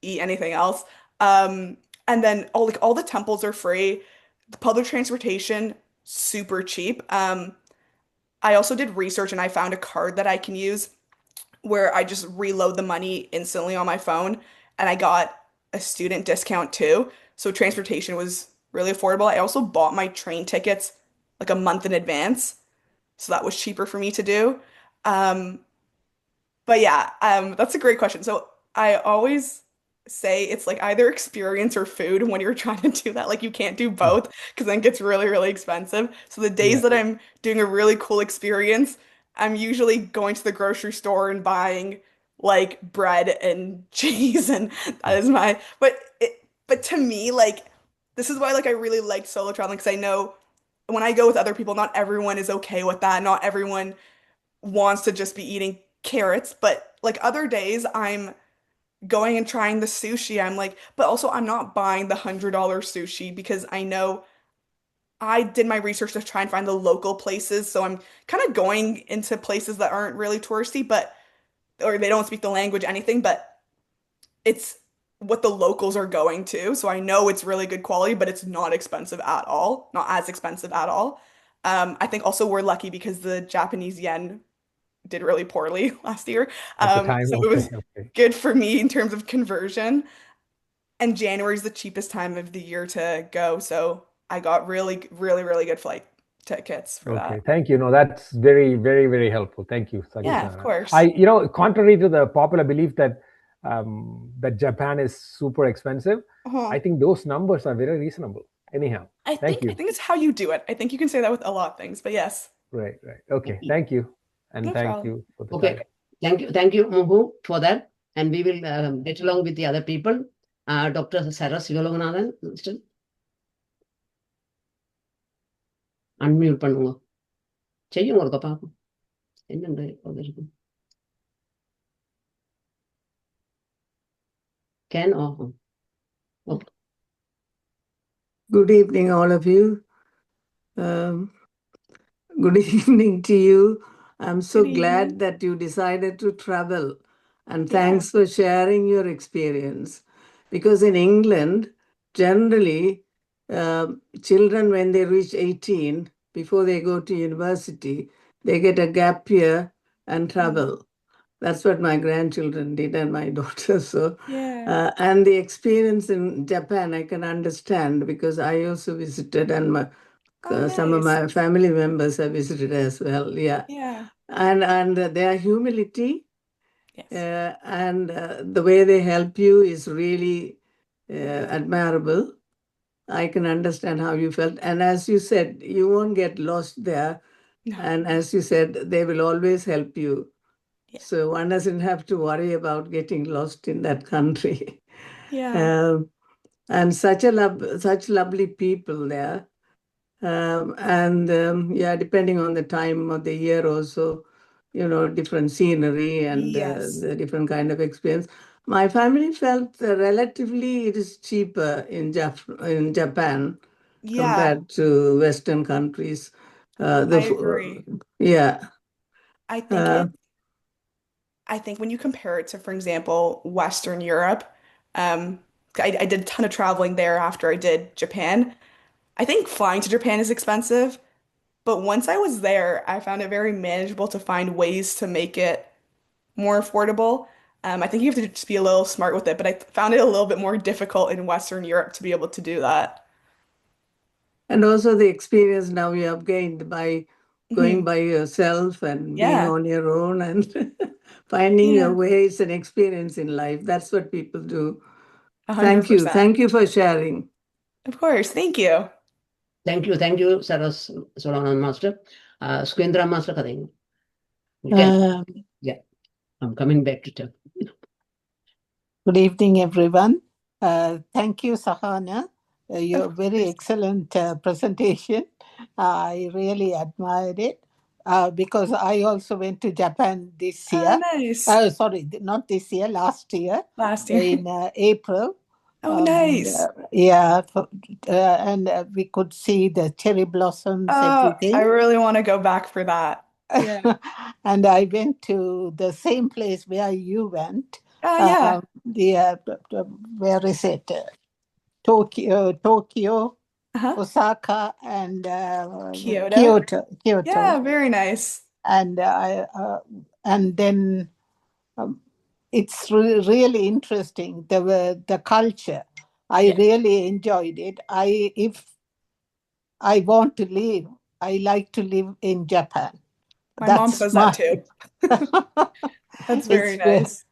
eat anything else. Um, and then all the temples are free. The public transportation super cheap. I also did research and I found a card that I can use where I just reload the money instantly on my phone, and I got a student discount too. So transportation was really affordable. I also bought my train tickets like a month in advance, so that was cheaper for me to do. Um, but yeah, that's a great question. So I always say it's like either experience or food when you're trying to do that. Like you can't do Mm. both because then it gets really, really expensive. So the days Yeah. that I'm doing a really cool experience, I'm usually going to the grocery store and buying like bread and cheese, and that is my. But to me, like this is why like I really liked solo traveling because I know when I go with other people, not everyone is okay with that. Not everyone wants to just be eating carrots, but like other days I'm going and trying the sushi. I'm like, but also I'm not buying the $100 sushi because I know I did my research to try and find the local places. So I'm kind of going into places that aren't really touristy, but or they don't speak the language, anything, but it's what the locals are going to. So I know it's really good quality, but it's not expensive at all, not as expensive at all. I think also we're lucky because the Japanese yen did really poorly last year. At the time. So it Okay. was Okay. good for me in terms of conversion. And January is the cheapest time of the year to go. So I got really, really, really good flight tickets for Okay, that. thank you. No, that's very, very, very helpful. Thank you, Yeah, of Sagisara. course. Contrary to the popular belief that that Japan is super expensive, Uh-huh. I think those numbers are very reasonable. Anyhow, thank I you. think it's how you do it. I think you can say that with a lot of things, but yes, Right, right. Okay, thank you, and no thank problem. you for the Okay, time. thank you, Muhu, for that. And we will get along with the other people. Dr. Sarah Sivalonganathan, still unmute பண்ணுங்க செய்யுங்க ஒருக்க பார்ப்போம் என்னண்டு இருக்கும் can or okay. Good evening, all of you. Good evening to you. I'm so Good glad evening. that you decided to travel, and Yeah. thanks for sharing your experience. Because in England, generally, children, when they reach 18, before they go to university, they get a gap year and travel. That's what my grandchildren did and my daughter. So, Yeah. and the experience in Japan, I can understand because I also visited, and Oh, some of nice. my family members have visited as well. Yeah, Yeah. and their humility Yes. and the way they help you is really admirable. I can understand how you felt, and as you said, you won't get lost there. No. And as you said, they will always help you. Yeah. So one doesn't have to worry about getting lost in that country. Yeah. And such lovely people there. Yeah, depending on the time of the year also, different scenery and Yes. the different kind of experience. My family felt relatively it is cheaper in Japan Yeah. compared to Western countries. I agree. Yeah. I think Uh, I think when you compare it to, for example, Western Europe, um, I did a ton of traveling there after I did Japan. I think flying to Japan is expensive, but once I was there, I found it very manageable to find ways to make it more affordable. I think you have to just be a little smart with it, but I found it a little bit more difficult in Western Europe to be able to do that. And also the experience now you have gained by going by yourself and being Yeah. on your own and finding Yeah. your ways and experience in life. That's what people do. 100%. Thank you. Thank you for sharing. Of course. Thank you. Thank you, Sahana Master. Skwendra Master Kadeng. Yeah, I'm coming back to tell. Good evening, everyone. Thank you, Sahana. Your very excellent presentation. I really admired it because I also went to Japan this year. Nice. Sorry, not this year, last year. Last year. In April. Oh, nice. Yeah, and we could see the cherry blossoms, everything. I really want to go back for that. Yeah. And I went to the same place where you went. Yeah. Where is it? Tokyo, Osaka, and Kyoto. Kyoto. Yeah, very nice. And then it's really interesting, the culture. I really enjoyed it. If I want to live, I like to live in Japan. My mom says that too. That's very nice.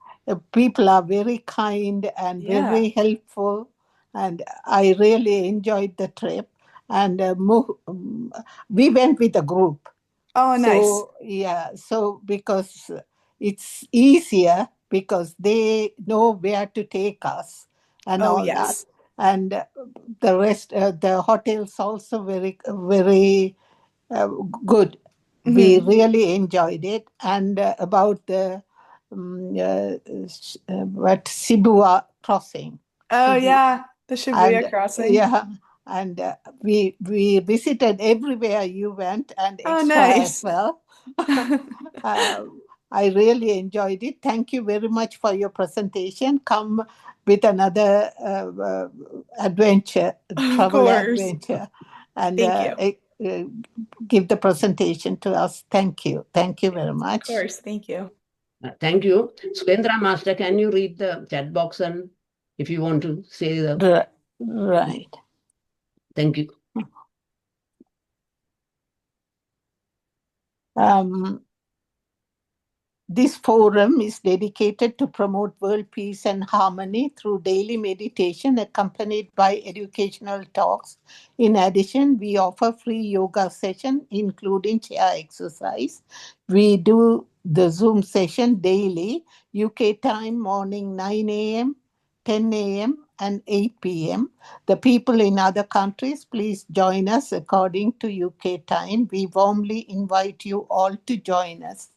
People are very kind and very helpful, and I really enjoyed the trip. And we went with a group. Oh, nice. So, yeah, so because it's easier because they know where to take us and all that. And the rest, the hotel's also very, very good. We really enjoyed it. And about the Shibuya crossing. Oh, yeah, the Shibuya crossing. Yeah, and we visited everywhere you went and extra as well. I really enjoyed it. Thank you very much for your presentation. Come with another adventure, travel adventure, and give the presentation to us. Thank you. Thank you very much. Of course. Thank you. Thank you. Skwendra Master, can you read the chat box and if you want to say the... Right. Thank you. This forum is dedicated to promote world peace and harmony through daily meditation accompanied by educational talks. In addition, we offer free yoga session, including chair exercise. We do the Zoom session daily, UK time morning 9 a.m., 10 a.m., and 8 p.m. The people in other countries, please join us according to UK time. We warmly invite you all to join us.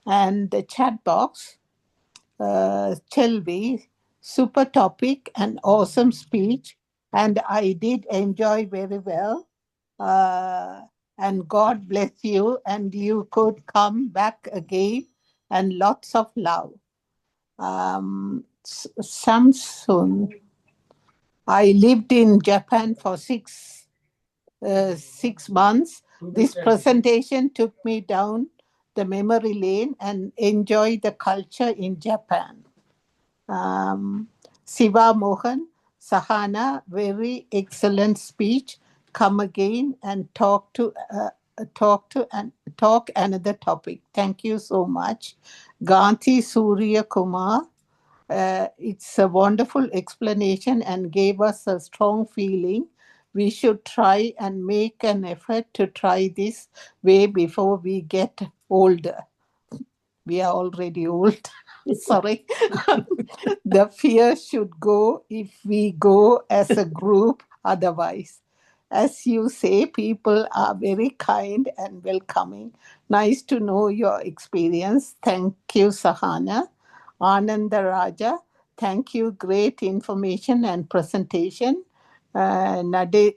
And the chat box, Chelby, super topic and awesome speech. And I did enjoy very well. And God bless you. And you could come back again. And lots of love. Samsung. I lived in Japan for 6 months. This presentation took me down the memory lane and enjoy the culture in Japan. Siva Mohan, Sahana, very excellent speech. Come again and talk another topic. Thank you so much. Ganti Surya Kumar, it's a wonderful explanation and gave us a strong feeling. We should try and make an effort to try this way before we get older. We are already old. Sorry. The fear should go if we go as a group otherwise. As you say, people are very kind and welcoming. Nice to know your experience. Thank you, Sahana. Ananda Raja, thank you. Great information and presentation. Nadrasa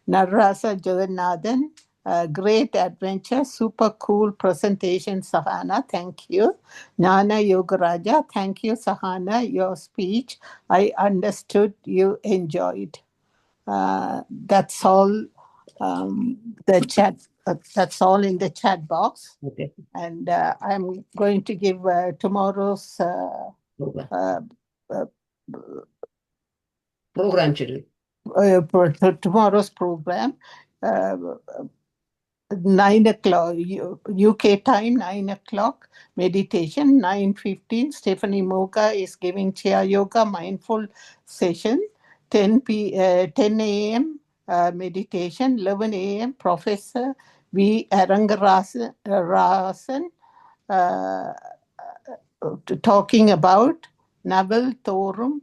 Jagannathan, great adventure, super cool presentation, Sahana. Thank you. Nana Yogaraja, thank you, Sahana. Your speech, I understood you enjoyed. That's all. The chat. That's all in the chat box. Okay. And I'm going to give tomorrow's program schedule. for tomorrow's program. 9 o'clock UK time, 9 o'clock meditation. 9:15 Stephanie Moga is giving chair yoga mindful session. 10 a.m. Meditation. 11 a.m. Professor V. Arangarasan talking about Naval Thorum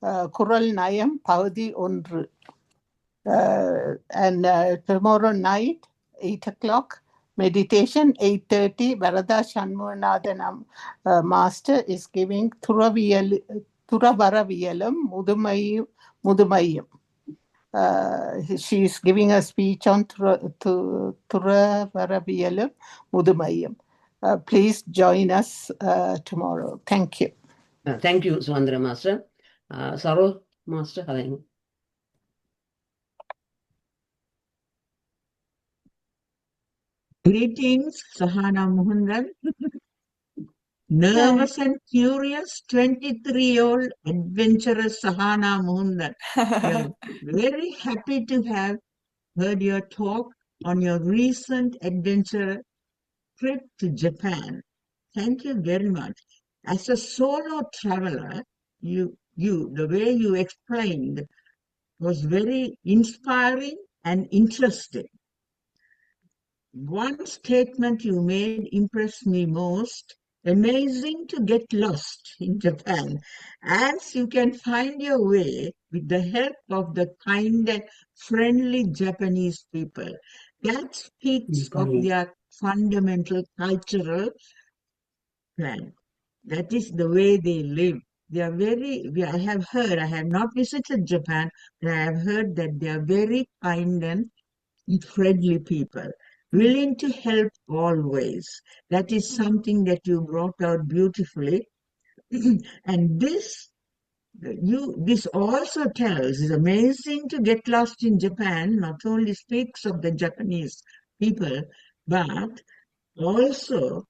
Kural Nayam Paudi Undru. And tomorrow night, 8 o'clock, meditation, 8:30, Varada Shanmuganathan Master is giving Thuravaraviyalam Mudumayam. She is giving a speech on Thuravaraviyalam Mudumayam. Please join us tomorrow. Thank you. Thank you, Swandra Master. Saro Master, hello. Greetings, Sahana Muhundhan. Nervous and curious 23-year-old adventurous Sahana Muhundhan. We are very happy to have heard your talk on your recent adventure trip to Japan. Thank you very much. As a solo traveler, the way you explained was very inspiring and interesting. One statement you made impressed me most. Amazing to get lost in Japan, as you can find your way with the help of the kind and friendly Japanese people. That speaks of their fundamental cultural plan. That is the way they live. They are I have not visited Japan, but I have heard that they are very kind and friendly people, willing to help always. That is something that you brought out beautifully. And this also tells, it's amazing to get lost in Japan, not only speaks of the Japanese people, but also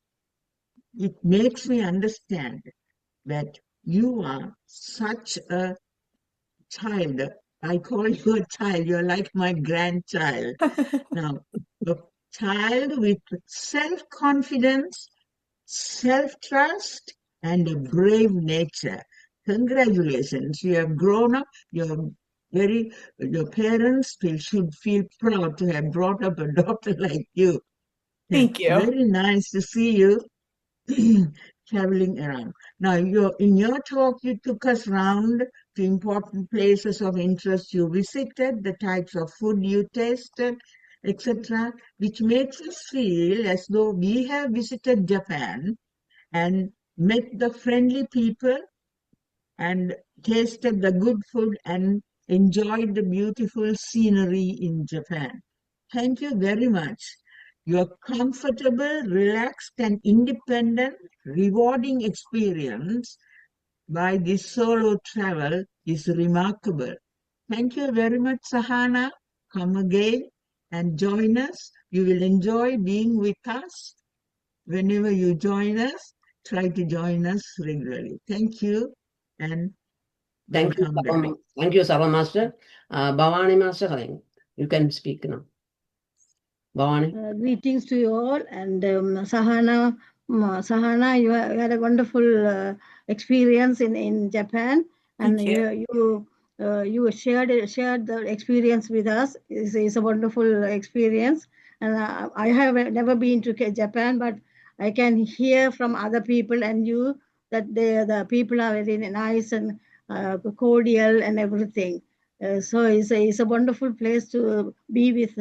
it makes me understand that you are such a child. I call you a child. You're like my grandchild. Now, a child with self-confidence, self-trust, and a brave nature. Congratulations. You have grown up. Your parents should feel proud to have brought up a daughter like you. Thank you. Very nice to see you traveling around. Now, in your talk, you took us around to important places of interest you visited, the types of food you tasted, etc., which makes us feel as though we have visited Japan and met the friendly people and tasted the good food and enjoyed the beautiful scenery in Japan. Thank you very much. Your comfortable, relaxed, and independent, rewarding experience by this solo travel is remarkable. Thank you very much, Sahana. Come again and join us. You will enjoy being with us. Whenever you join us, try to join us regularly. Thank you and welcome back. Thank you, Saro Master. Bhavani Master, you can speak now. Bhavani. Greetings to you all, and Sahana, you had a wonderful experience in Japan, and you shared the experience with us. It's a wonderful experience, and I have never been to Japan, but I can hear from other people and you that the people are very nice and cordial and everything. So it's a wonderful place to be with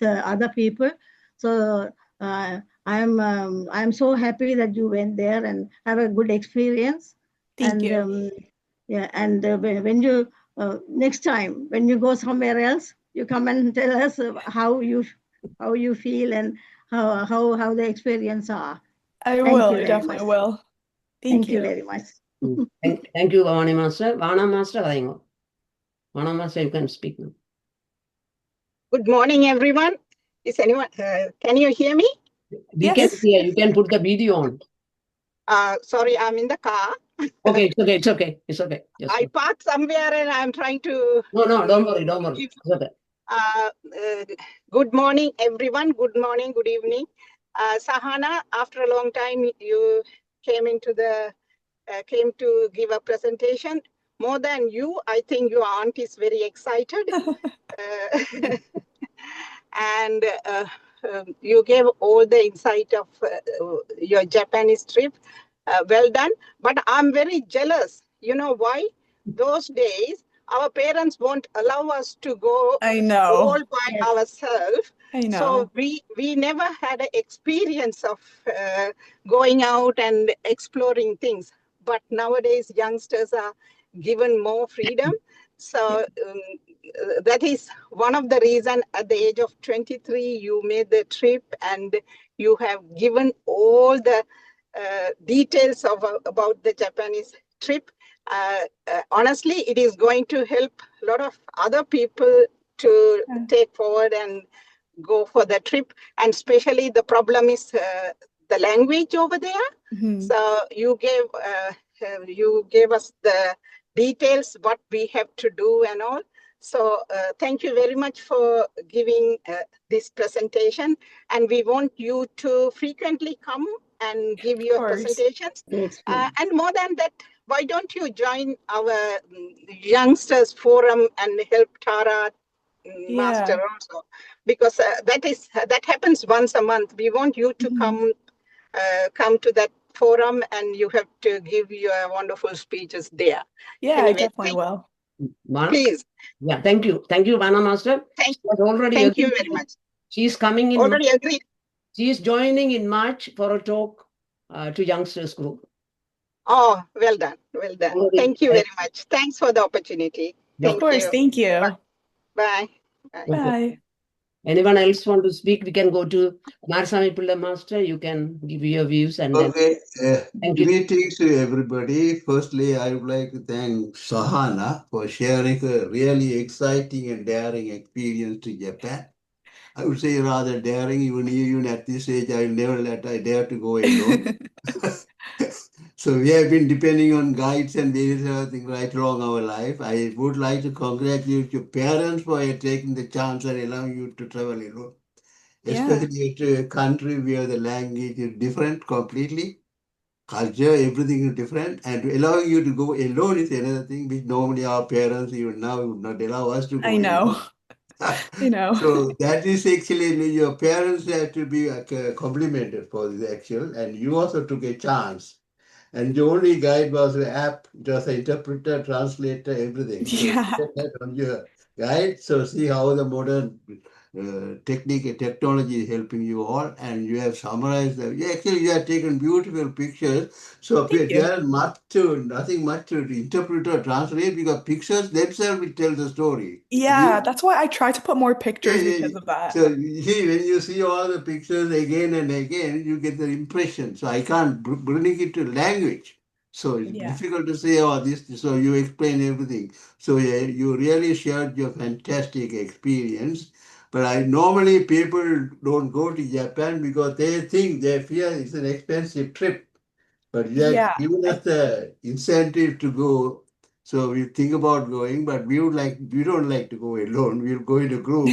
other people. So I'm so happy that you went there and have a good experience. Thank you. And when you next time when you go somewhere else, you come and tell us how you feel and how the experience are. I will. I definitely will. Thank you very much. Thank you, Bhavani Master. Vana Master, Vana Master, you can speak now. Good morning, everyone. Is anyone? Can you hear me? We can hear. You can put the video on. Sorry, I'm in the car. Okay, it's okay, it's okay, it's okay. Yes. I parked somewhere and I'm trying to. No, don't worry, don't worry. Give, It's okay. good morning, everyone. Good morning, good evening. Sahana, after a long time, you came came to give a presentation. More than you, I think your aunt is very excited. And you gave all the insight of your Japanese trip. Well done. But I'm very jealous. You know why? Those days, our parents won't allow us to go all by ourselves. So we never had an experience of going out and exploring things. But nowadays, youngsters are given more freedom. So that is one of the reasons at the age of 23, you made the trip and you have given all the details about the Japanese trip. Honestly, it is going to help a lot of other people to take forward and go for the trip. And especially the problem is the language over there. So you gave us the details, what we have to do and all. So thank you very much for giving this presentation. And we want you to frequently come and give your presentations. And more than that, why don't you join our youngsters forum and help Tara master also? Because that happens once a month. We want you to come to that forum and you have to give your wonderful speeches there. Yeah, anyway, I definitely will. Please. Yeah, thank you. Thank you, Vana Master. Thank you very much. She's coming in. Already agreed. She is joining in March for a talk to youngsters group. Oh, well done. Well done. Already. Thank you very much. Thanks for the opportunity. Of course. Thank you. Bye. Bye. Bye. Anyone else want to speak? We can go to Marsami Pilla Master. You can give your views and Okay. Thank you. Greetings to everybody. Firstly, I would like to thank Sahana for sharing a really exciting and daring experience to Japan. I would say rather daring, even at this age, I dare to go alone. So we have been depending on guides and various other things right along our life. I would like to congratulate your parents for taking the chance and allowing you to travel alone. Especially to a country where the language is different completely, culture, everything is different, and allowing you to go alone is another thing which normally our parents even now would not allow us to go alone. I know. So that is actually your parents have to be complimented for this actual, and you also took a chance. And the only guide was the app, just an interpreter, translator, everything. So you get that on your guide. So see how the modern technology is helping you all, and you have summarized them. Actually, you have taken beautiful pictures. So there are nothing much to interpret or translate because pictures themselves will tell the story. Yeah, that's why I try to put more pictures because of that. So you see, when you see all the pictures again and again, you get the impression. So I can't bring it to language. So it's difficult to say, oh, this, so you explain everything. So you really shared your fantastic experience. But normally people don't go to Japan because they fear it's an expensive trip. But you have given us the incentive to go. So we think about going, but we don't like to go alone. We'll go in a group.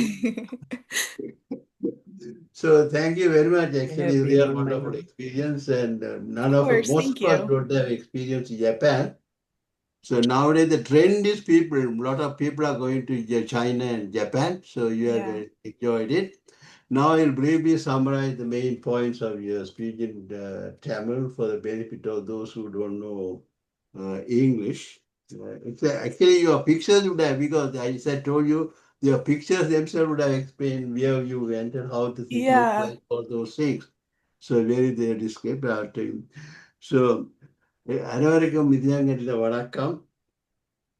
So thank you very much. Actually, we are wonderful experience, and most of us don't have experience in Japan. So nowadays the trend is a lot of people are going to China and Japan. So you have enjoyed it. Now I'll briefly summarize the main points of your speech in Tamil for the benefit of those who don't know English. Actually, your pictures would have, because I told you, your pictures themselves would have explained where you went and how the thing looked like, all those things. So very they described out. So அனைவருக்கும் வித்யாங்கட்டில வணக்கம்.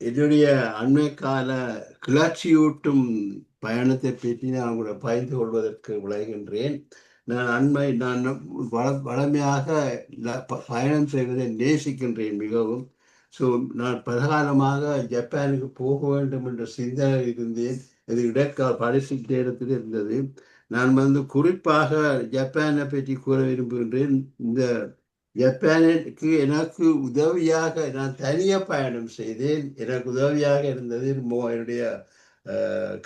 என்னுடைய அண்மை கால கிளர்ச்சியூட்டும் பயணத்தை பற்றி நான் உங்களை பகிர்ந்து கொள்வதற்கு விளைகின்றேன். நான் வளமையாக பயணம் செய்வதை நேசிக்கின்றேன் மிகவும். ஸோ நான் பலகாலமாக ஜப்பானுக்கு போக வேண்டும் என்ற சிந்தனை இருந்தேன். இது இடைக்கால படிச்சுட்டு இடத்துல இருந்தது. நான் குறிப்பாக ஜப்பானை பற்றி கூற விரும்புகின்றேன். இந்த ஜப்பானுக்கு எனக்கு உதவியாக நான் தனியாக பயணம் செய்தேன். எனக்கு உதவியாக இருந்தது என்னுடைய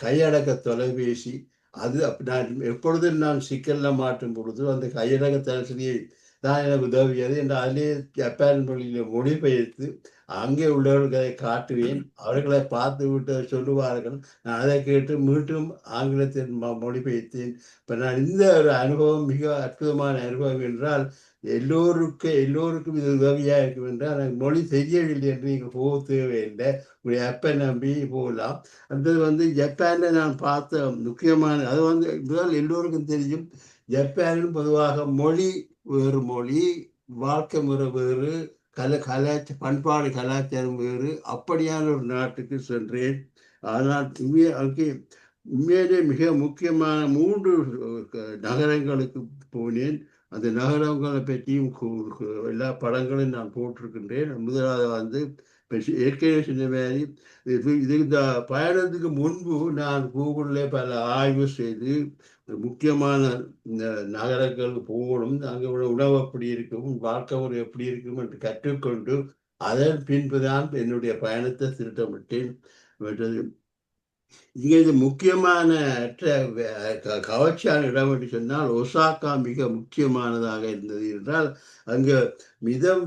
கையடக்க தொலைபேசி. அது நான் எப்பொழுதும் நான் சிக்கல்ல மாற்றும் பொழுது அந்த கையடக்க தொலைபேசியை தான் எனக்கு உதவியது என்று அதிலே ஜப்பான் மொழியில் மொழிபெயர்த்து அங்கே உள்ளவர்களை காட்டுவேன். அவர்களை பார்த்து விட்டு சொல்லுவார்கள். நான் அதை கேட்டு மீண்டும் ஆங்கிலத்தில் மொழிபெயர்த்தேன். இப்போ நான் இந்த ஒரு அனுபவம் மிக அற்புதமான அனுபவம் என்றால் எல்லோருக்கும் இது உதவியாக இருக்கும் என்றால் எனக்கு மொழி தெரியவில்லை என்று நீங்கள் போக தேவையில்லை. உங்களுடைய அப்பை நம்பி போகலாம். அது ஜப்பானில் நான் பார்த்த முக்கியமான அது முதல் எல்லோருக்கும் தெரியும். ஜப்பானில் பொதுவாக மொழி வேறு மொழி, வாழ்க்கை முறை வேறு, பண்பாடு கலாச்சாரம் வேறு. அப்படியான ஒரு நாட்டுக்கு சென்றேன். ஆனால் உண்மையிலே மிக முக்கியமான 3 நகரங்களுக்கு போனேன். அந்த நகரங்களை பற்றியும் எல்லா படங்களையும் நான் போட்டிருக்கின்றேன். முதலாவது ஏற்கனவே சொன்ன மாதிரி இந்த பயணத்துக்கு முன்பு நான் கூகுளில் பல ஆய்வு செய்து முக்கியமான நகரங்களுக்கு போகணும், அங்கே உள்ள உணவு எப்படி இருக்கும், வாழ்க்கை முறை எப்படி இருக்கும் என்று கற்றுக்கொண்டு அதன் பின்புதான் என்னுடைய பயணத்தை திட்டமிட்டேன். இங்கே இது முக்கியமான கவர்ச்சியான இடம் என்று சொன்னால் ஒசாக்கா மிக முக்கியமானதாக இருந்தது. என்றால் அங்கு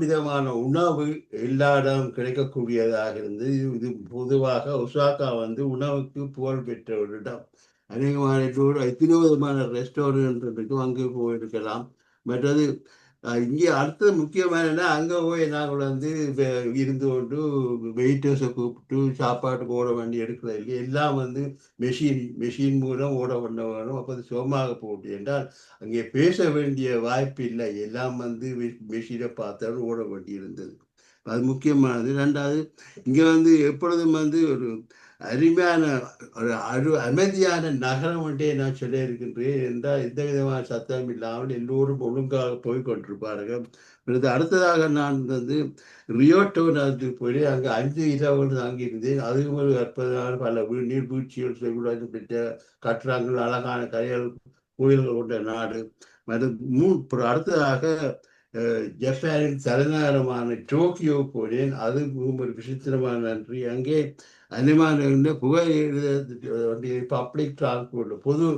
விதமான உணவு எல்லா இடம் கிடைக்கக்கூடியதாக இருந்தது. இது பொதுவாக ஒசாக்கா உணவுக்கு புகழ் பெற்ற ஒரு இடம். அநேகமான எத்தனை விதமான ரெஸ்டாரண்ட் இருக்கும், அங்கே போயிருக்கலாம். மற்றது இங்கே அடுத்தது முக்கியமான அங்கே போய் நாங்கள் இருந்து கொண்டு வெயிட்டர்ஸை கூப்பிட்டு சாப்பாட்டுக்கு ஓட வேண்டி எடுக்கிறது இல்லை. எல்லாம் மெஷின் மூலம் ஓட பண்ண வேணும். அப்போ அது சுகமாக போட்டு என்றால் அங்கே பேச வேண்டிய வாய்ப்பு இல்லை. எல்லாம் மெஷினை பார்த்தாலும் ஓட வேண்டி இருந்தது. அது முக்கியமானது. ரெண்டாவது இங்கே எப்பொழுதும் ஒரு அருமையான ஒரு அமைதியான நகரம் என்றே நான் சொல்ல இருக்கின்றேன். என்றால் எந்த விதமான சத்தம் இல்லாமல் எல்லோரும் ஒழுங்காக போய் கொண்டிருப்பார்கள். அடுத்ததாக நான் ரியோட்டோ நகரத்துக்கு போய் அங்கே 5 இரவுகள் தங்கியிருந்தேன். அதுவும் ஒரு அற்புதமான பல நீர்வீழ்ச்சிகள் பெற்ற கட்டுறாங்கள், அழகான கரைகள், கோயில்கள் கொண்ட நாடு. அடுத்ததாக ஜப்பானின் தலைநகரமான டோக்கியோ போனேன். அது ஒரு விசித்திரமான நன்றி. அங்கே அனிமான புகை பப்ளிக் டிரான்ஸ்போர்ட், பொது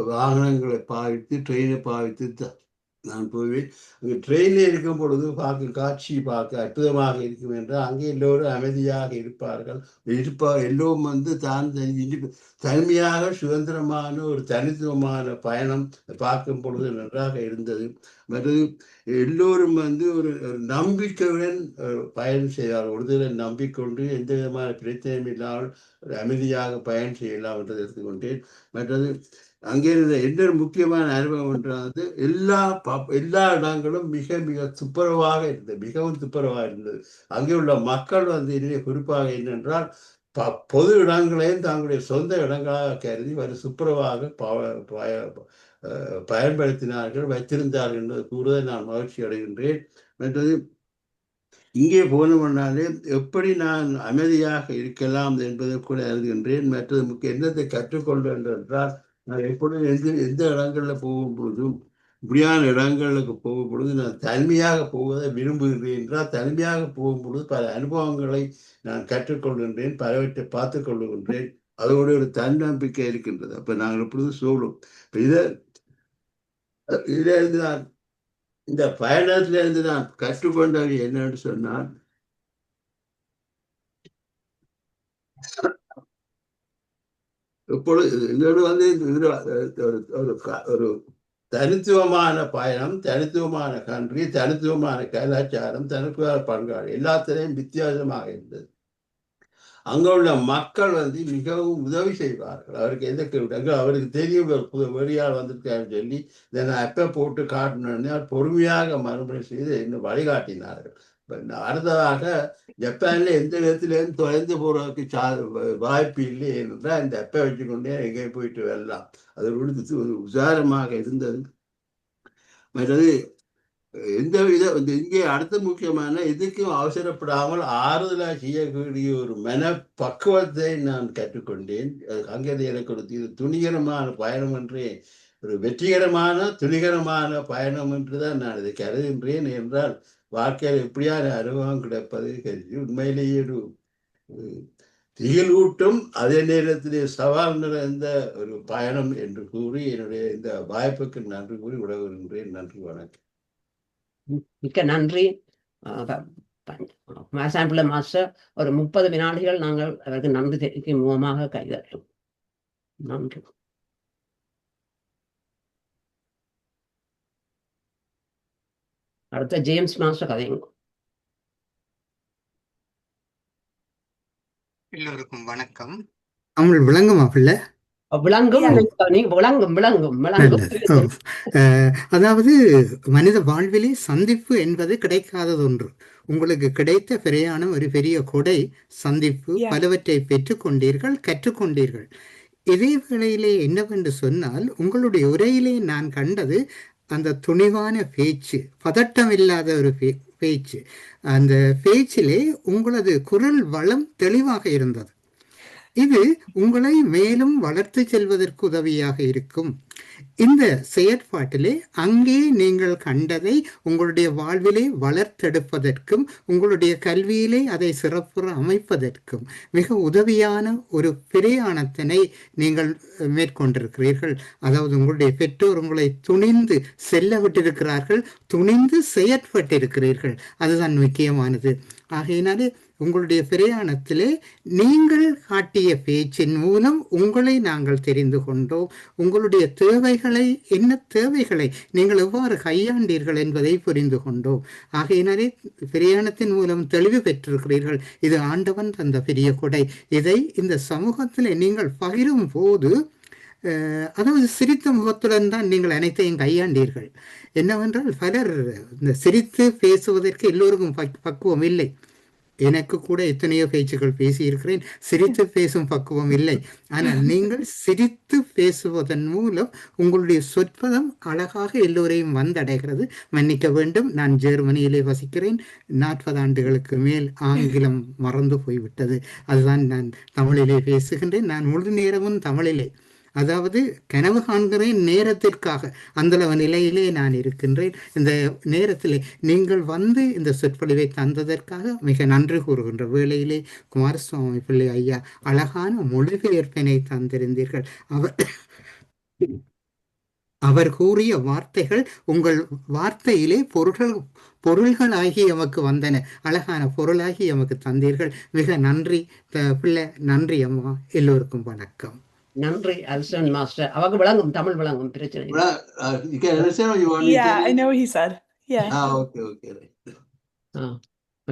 வாகனங்களை பாவித்து, ட்ரெயினை பாவித்து நான் போவேன். அங்கே ட்ரெயினில் இருக்கும் பொழுது காட்சி பார்க்க அற்புதமாக இருக்கும் என்றால் அங்கே எல்லோரும் அமைதியாக இருப்பார்கள். எல்லோரும் தான் தனிமையாக சுதந்திரமான ஒரு தனித்துவமான பயணம் பார்க்கும் பொழுது நன்றாக இருந்தது. மற்றது எல்லோரும் ஒரு நம்பிக்கையுடன் பயணம் செய்வார். ஒருத்தரை நம்பிக்கொண்டு எந்த விதமான பிரச்சனையும் இல்லாமல் அமைதியாக பயணம் செய்யலாம் என்று எடுத்துக்கொண்டேன். மற்றது அங்கே இருந்த இன்னொரு முக்கியமான அனுபவம் என்றால் எல்லா இடங்களும் மிக துப்புரவாக இருந்தது, மிகவும் துப்புரவாக இருந்தது. அங்கே உள்ள மக்கள் குறிப்பாக என்னென்றால் பொது இடங்களையும் தங்களுடைய சொந்த இடங்களாக கருதி துப்புரவாக பயன்படுத்தினார்கள், வைத்திருந்தார்கள் என்பது கூறுவதை நான் மகிழ்ச்சி அடைகின்றேன். மற்றது இங்கே போனோம்னாலே எப்படி நான் அமைதியாக இருக்கலாம் என்பதை கூட அறிகின்றேன். மற்றது என்னத்தை கற்றுக்கொள்வேன் என்றால் நான் எப்பொழுதும் எந்த இடங்களில் போகும்பொழுதும் இப்படியான இடங்களுக்கு போகும் பொழுது நான் தனிமையாக போவதை விரும்புகின்றேன். என்றால் தனிமையாக போகும்பொழுது பல அனுபவங்களை நான் கற்றுக்கொள்கின்றேன், பலவற்றை பார்த்து கொள்ளுகின்றேன். அதோட ஒரு தன்னம்பிக்கை இருக்கின்றது. அப்போ நாங்கள் எப்பொழுதும் சொல்லும். இதிலிருந்து நான் இந்த பயணத்திலிருந்து நான் கற்றுக்கொண்டது என்னன்னு சொன்னால் இப்பொழுது இதோடு ஒரு தனித்துவமான பயணம், தனித்துவமான கண்ட்ரி, தனித்துவமான கலாச்சாரம், தனித்துவமான பண்பாடு எல்லாத்திலையும் வித்தியாசமாக இருந்தது. அங்கே உள்ள மக்கள் மிகவும் உதவி செய்வார்கள். அவருக்கு எந்த கேட்டாங்க, அவருக்கு தெரியும் வெளியால் வந்திருக்காருன்னு சொல்லி இதை நான் எப்போ போட்டு காட்டணும்னு பொறுமையாக மறுபடியும் செய்து இன்னும் வழிகாட்டினார்கள். அடுத்ததாக ஜப்பானில் எந்த விதத்திலேருந்து தொலைந்து போறதுக்கு வாய்ப்பு இல்லை என்றால் இந்த எப்போ வச்சுக்கொண்டே எங்கே போயிட்டு வரலாம். அது ஒரு உதாரணமாக இருந்தது. மற்றது எந்த வித இங்கே அடுத்த முக்கியமான இதுக்கும் அவசரப்படாமல் ஆறுதலாக செய்யக்கூடிய ஒரு மனப்பக்குவத்தை நான் கற்றுக்கொண்டேன். அங்கே எனக்கு ஒரு துணிகரமான பயணம் என்றே ஒரு வெற்றிகரமான துணிகரமான பயணம் என்றுதான் நான் இதை கருதுகின்றேன். என்றால் வாழ்க்கையில் எப்படியான அனுபவம் கிடைப்பது கருதி உண்மையிலேயே ஒரு திகிலூட்டும் அதே நேரத்திலே சவால் நிறைந்த ஒரு பயணம் என்று கூறி என்னுடைய இந்த வாய்ப்புக்கு நன்றி கூறி விடைபெறுகின்றேன். நன்றி, வணக்கம். மிக்க நன்றி. சாம்பிள் மாஸ்டர் ஒரு 30 வினாடிகள் நாங்கள் அவருக்கு நன்றி தெரிவிக்கும் மூலமாக கைதட்டும். நன்றி. அடுத்த ஜேம்ஸ் மாஸ்டர் கதைங்க. எல்லோருக்கும் வணக்கம். தமிழ் விளங்குமா பிள்ளை? விளங்கும் விளங்கும் விளங்கும் விளங்கும். அதாவது மனித வாழ்விலே சந்திப்பு என்பது கிடைக்காதது ஒன்று. உங்களுக்கு கிடைத்த பிரயாணம் ஒரு பெரிய கொடை சந்திப்பு. பலவற்றை பெற்றுக்கொண்டீர்கள், கற்றுக்கொண்டீர்கள். இதே வேளையிலே என்னவென்று சொன்னால், உங்களுடைய உரையிலே நான் கண்டது அந்த துணிவான பேச்சு, பதட்டம் இல்லாத ஒரு பேச்சு. அந்த பேச்சிலே உங்களது குரல் வளம் தெளிவாக இருந்தது. இது உங்களை மேலும் வளர்த்து செல்வதற்கு உதவியாக இருக்கும். இந்த செயற்பாட்டிலே அங்கே நீங்கள் கண்டதை உங்களுடைய வாழ்விலே வளர்த்தெடுப்பதற்கும் உங்களுடைய கல்வியிலே அதை சிறப்புற அமைப்பதற்கும் மிக உதவியான ஒரு பிரயாணத்தினை நீங்கள் மேற்கொண்டிருக்கிறீர்கள். அதாவது உங்களுடைய பெற்றோர் உங்களை துணிந்து செல்ல விட்டிருக்கிறார்கள், துணிந்து செயற்பட்டிருக்கிறீர்கள். அதுதான் முக்கியமானது. ஆகையினாலே உங்களுடைய பிரயாணத்திலே நீங்கள் காட்டிய பேச்சின் மூலம் உங்களை நாங்கள் தெரிந்து கொண்டோம். உங்களுடைய தேவைகளை, என்ன தேவைகளை நீங்கள் எவ்வாறு கையாண்டீர்கள் என்பதை புரிந்து கொண்டோம். ஆகையினாலே பிரயாணத்தின் மூலம் தெளிவு பெற்றிருக்கிறீர்கள். இது ஆண்டவன் தந்த பெரிய கொடை. இதை இந்த சமூகத்தில் நீங்கள் பகிரும் போது, அதாவது சிரித்த முகத்துடன் தான் நீங்கள் அனைத்தையும் கையாண்டீர்கள். என்னவென்றால் பலர் இந்த சிரித்து பேசுவதற்கு எல்லோருக்கும் பக்குவம் இல்லை. எனக்கு கூட எத்தனையோ பேச்சுக்கள் பேசியிருக்கிறேன், சிரித்து பேசும் பக்குவம் இல்லை. ஆனால் நீங்கள் சிரித்து பேசுவதன் மூலம் உங்களுடைய சொற்பதம் அழகாக எல்லோரையும் வந்தடைகிறது. மன்னிக்க வேண்டும், நான் ஜெர்மனியிலே வசிக்கிறேன். 40 ஆண்டுகளுக்கு மேல் ஆங்கிலம் மறந்து போய்விட்டது. அதுதான் நான் தமிழிலே பேசுகின்றேன். நான் முழு நேரமும் தமிழிலே, அதாவது கனவு காண்கிறேன் நேரத்திற்காக, அந்தளவு நிலையிலே நான் இருக்கின்றேன். இந்த நேரத்திலே நீங்கள் வந்து இந்த சொற்பொழிவை தந்ததற்காக மிக நன்றி கூறுகின்ற வேளையிலே குமாரசுவாமி பிள்ளை ஐயா அழகான மொழிபெயர்ப்பினை தந்திருந்தீர்கள். அவர் கூறிய வார்த்தைகள் உங்கள் வார்த்தையிலே பொருள்களாகி எமக்கு வந்தன, அழகான பொருளாகி எமக்கு தந்தீர்கள். மிக நன்றி பிள்ளை, நன்றி அம்மா. எல்லோருக்கும் வணக்கம். நன்றி அல்சன் மாஸ்டர். அவங்க விளங்கும், தமிழ் விளங்கும், பிரச்சனை. You can understand what you want me to Yeah, tell you? I know what he said. Yeah. Okay, right.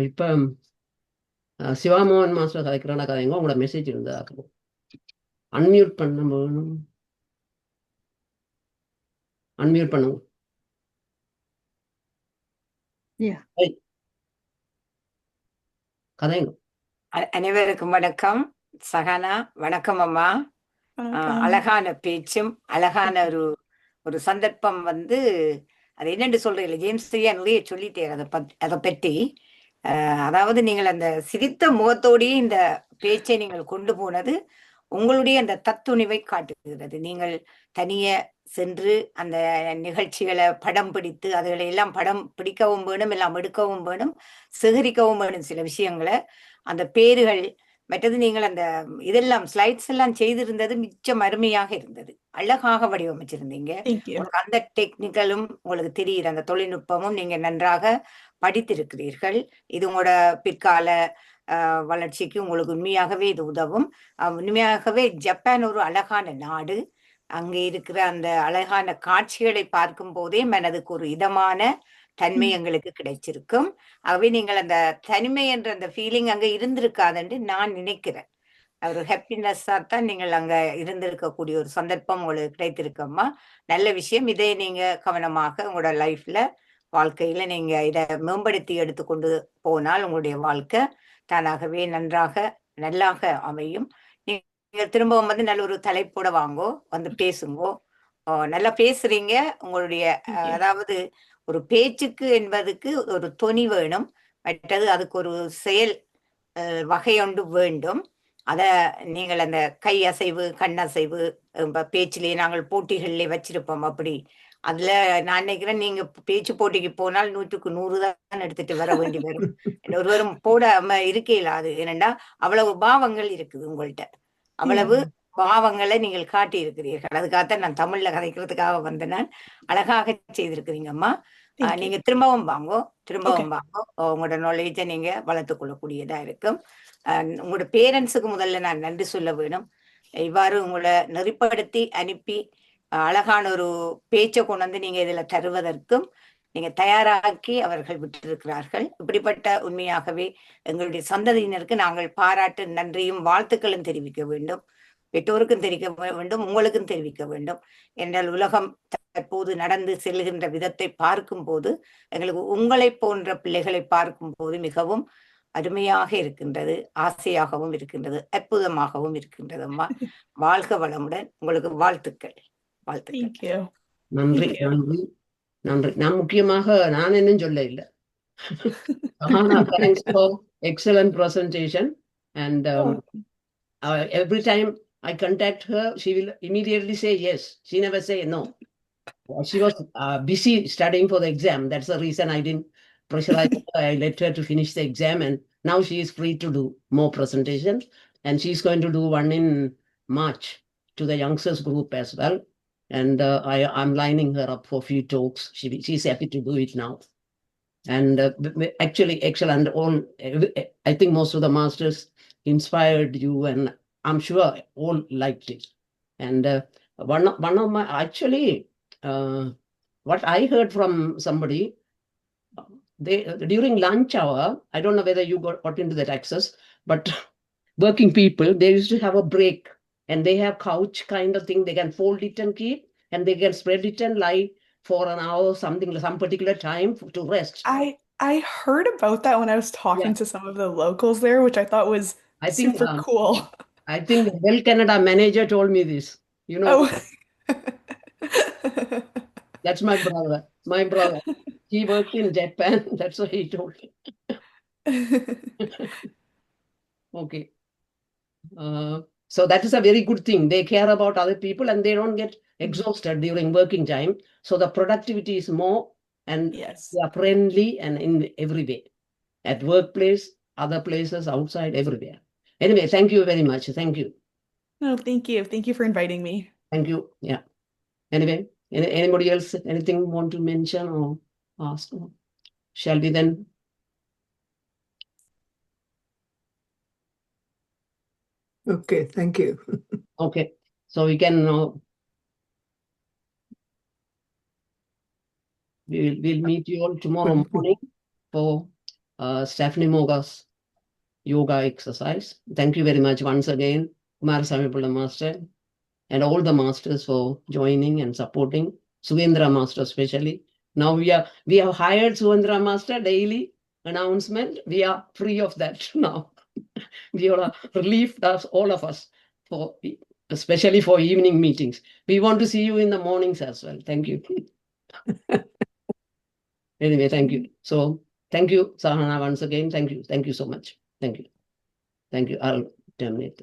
இப்ப சிவாமோகன் மாஸ்டர் கதைக்கிறான கதைங்க. உங்களோட மெசேஜ் இருந்தா அன்மியூட் பண்ண வேணும். அன்மியூட் பண்ணுங்க. கதைங்க. அனைவருக்கும் வணக்கம். சஹானா, வணக்கம் அம்மா. அழகான பேச்சும் அழகான ஒரு சந்தர்ப்பம் வந்து அது என்னென்று சொல்றீங்க, ஜேம்ஸ் நிறைய சொல்லிட்டேன் அதை பற்றி. அதாவது நீங்கள் அந்த சிரித்த முகத்தோடையே இந்த பேச்சை நீங்கள் கொண்டு போனது உங்களுடைய அந்த தத்துணிவை காட்டுகிறது. நீங்கள் தனிய சென்று அந்த நிகழ்ச்சிகளை படம் பிடித்து அதுகளை எல்லாம் படம் பிடிக்கவும் வேணும், எல்லாம் எடுக்கவும் வேணும், சேகரிக்கவும் வேணும் சில விஷயங்களை. அந்த பேர்கள் மற்றது நீங்கள் அந்த இதெல்லாம் ஸ்லைட்ஸ் எல்லாம் செய்திருந்தது மிச்சம் அருமையாக இருந்தது. அழகாக வடிவமைச்சிருந்தீங்க. அந்த டெக்னிக்கலும் உங்களுக்கு தெரியுது, அந்த தொழில்நுட்பமும் நீங்க நன்றாக படித்திருக்கிறீர்கள். இது உங்களோட பிற்கால வளர்ச்சிக்கு உங்களுக்கு உண்மையாகவே இது உதவும். உண்மையாகவே ஜப்பான் ஒரு அழகான நாடு. அங்கே இருக்கிற அந்த அழகான காட்சிகளை பார்க்கும் போதே மனதுக்கு ஒரு இதமான தன்மை எங்களுக்கு கிடைச்சிருக்கும். ஆகவே நீங்கள் அந்த தனிமை என்ற அந்த ஃபீலிங் அங்க இருந்திருக்காதுன்னு நான் நினைக்கிறேன். ஒரு ஹாப்பினஸ்ஸா தான் நீங்கள் அங்க இருந்திருக்கக்கூடிய ஒரு சந்தர்ப்பம் உங்களுக்கு கிடைத்திருக்கம்மா. நல்ல விஷயம். இதை நீங்க கவனமாக உங்களோட லைஃப்ல, வாழ்க்கையில நீங்க இதை மேம்படுத்தி எடுத்துக்கொண்டு போனால் உங்களுடைய வாழ்க்கை தானாகவே நல்லாக அமையும். நீங்க திரும்பவும் வந்து நல்ல ஒரு தலைப்போட வாங்கோ, வந்து பேசுங்கோ. நல்லா பேசுறீங்க. உங்களுடைய அதாவது ஒரு பேச்சுக்கு என்பதுக்கு ஒரு தொனி வேணும், மற்றது அதுக்கு ஒரு செயல் வகையொன்று வேண்டும். அத நீங்கள் அந்த கை அசைவு, கண்ணசைவு, பேச்சிலே நாங்கள் போட்டிகளிலே வச்சிருப்போம். அப்படி அதுல நான் நினைக்கிறேன் நீங்க பேச்சு போட்டிக்கு போனால் 100க்கு 100 தான் எடுத்துட்டு வர வேண்டி வரும். ஒருவரும் போடாம இருக்கையில அது என்னண்டா அவ்வளவு பாவங்கள் இருக்குது உங்கள்கிட்ட, அவ்வளவு பாவங்களை நீங்கள் காட்டி இருக்கிறீர்கள். அதுக்காகத்தான் நான் தமிழ்ல கதைக்கிறதுக்காக வந்த நான். அழகாக செய்திருக்கிறீங்கம்மா. நீங்க திரும்பவும் வாங்கோ, திரும்பவும் வாங்கோ. உங்களோட நாலேஜை நீங்க வளர்த்து கொள்ளக்கூடியதா இருக்கும். உங்களோட பேரண்ட்ஸுக்கு முதல்ல நான் நன்றி சொல்ல வேணும். இவ்வாறு உங்களை நெறிப்படுத்தி அனுப்பி அழகான ஒரு பேச்சை கொண்டு வந்து நீங்க இதுல தருவதற்கும் நீங்க தயாராக்கி அவர்கள் விட்டிருக்கிறார்கள். இப்படிப்பட்ட உண்மையாகவே எங்களுடைய சந்ததியினருக்கு நாங்கள் பாராட்டு, நன்றியும் வாழ்த்துக்களும் தெரிவிக்க வேண்டும். பெற்றோருக்கும் தெரிவிக்க வேண்டும், உங்களுக்கும் தெரிவிக்க வேண்டும். என்றால் உலகம் தற்போது நடந்து செல்கின்ற விதத்தை பார்க்கும் போது எங்களுக்கு உங்களை போன்ற பிள்ளைகளை பார்க்கும் போது மிகவும் அருமையாக இருக்கின்றது, ஆசையாகவும் இருக்கின்றது, அற்புதமாகவும் இருக்கின்றது. அம்மா வாழ்க வளமுடன். உங்களுக்கு வாழ்த்துக்கள். வாழ்த்துக்கள். நன்றி நன்றி நன்றி. நான் முக்கியமாக நான் என்னன்னு சொல்ல இல்லை. Thanks for excellent presentation. And every time I contact her, she will immediately say yes. She never say no. She was busy studying for the exam. That's the reason I didn't pressurize her. I let her to finish the exam, and now she is free to do more presentations. And she's going to do one in March to the youngsters group as well. And I'm lining her up for a few talks. She's happy to do it now. And actually, excellent. I think most of the masters inspired you, and I'm sure all liked it. And one of my, actually, what I heard from somebody, they during lunch hour, I don't know whether you got into that access, but working people, they used to have a break. And they have couch kind of thing. They can fold it and keep, and they can spread it and lie for an hour, something, some particular time to rest. I heard about that when I was talking to some of the locals there, which I thought was super cool. I think the Bell Canada manager told me this. You know, that's my brother. My brother. He worked in Japan. That's what he told me. Okay. So that is a very good thing. They care about other people and they don't get exhausted during working time. So the productivity is more, and they are friendly and in every way. At workplace, other places, outside, everywhere. Anyway, thank you very much. Thank you. No, thank you. Thank you for inviting me. Thank you. Yeah. Anyway, anybody else, anything want to mention or ask? Shall we then? Okay, thank you. Okay, so we can we'll meet you all tomorrow morning for Stephanie Moga's yoga exercise. Thank you very much once again, Kumarasamy Pilla Master, and all the masters for joining and supporting. Suvendra Master especially. Now we have hired Suvendra Master daily announcement. We are free of that now. We are relieved, us, all of us, for especially for evening meetings. We want to see you in the mornings as well. Thank you. Anyway, thank you. So thank you, Sahana, once again. Thank you. Thank you so much. Thank you. Thank you. I'll terminate.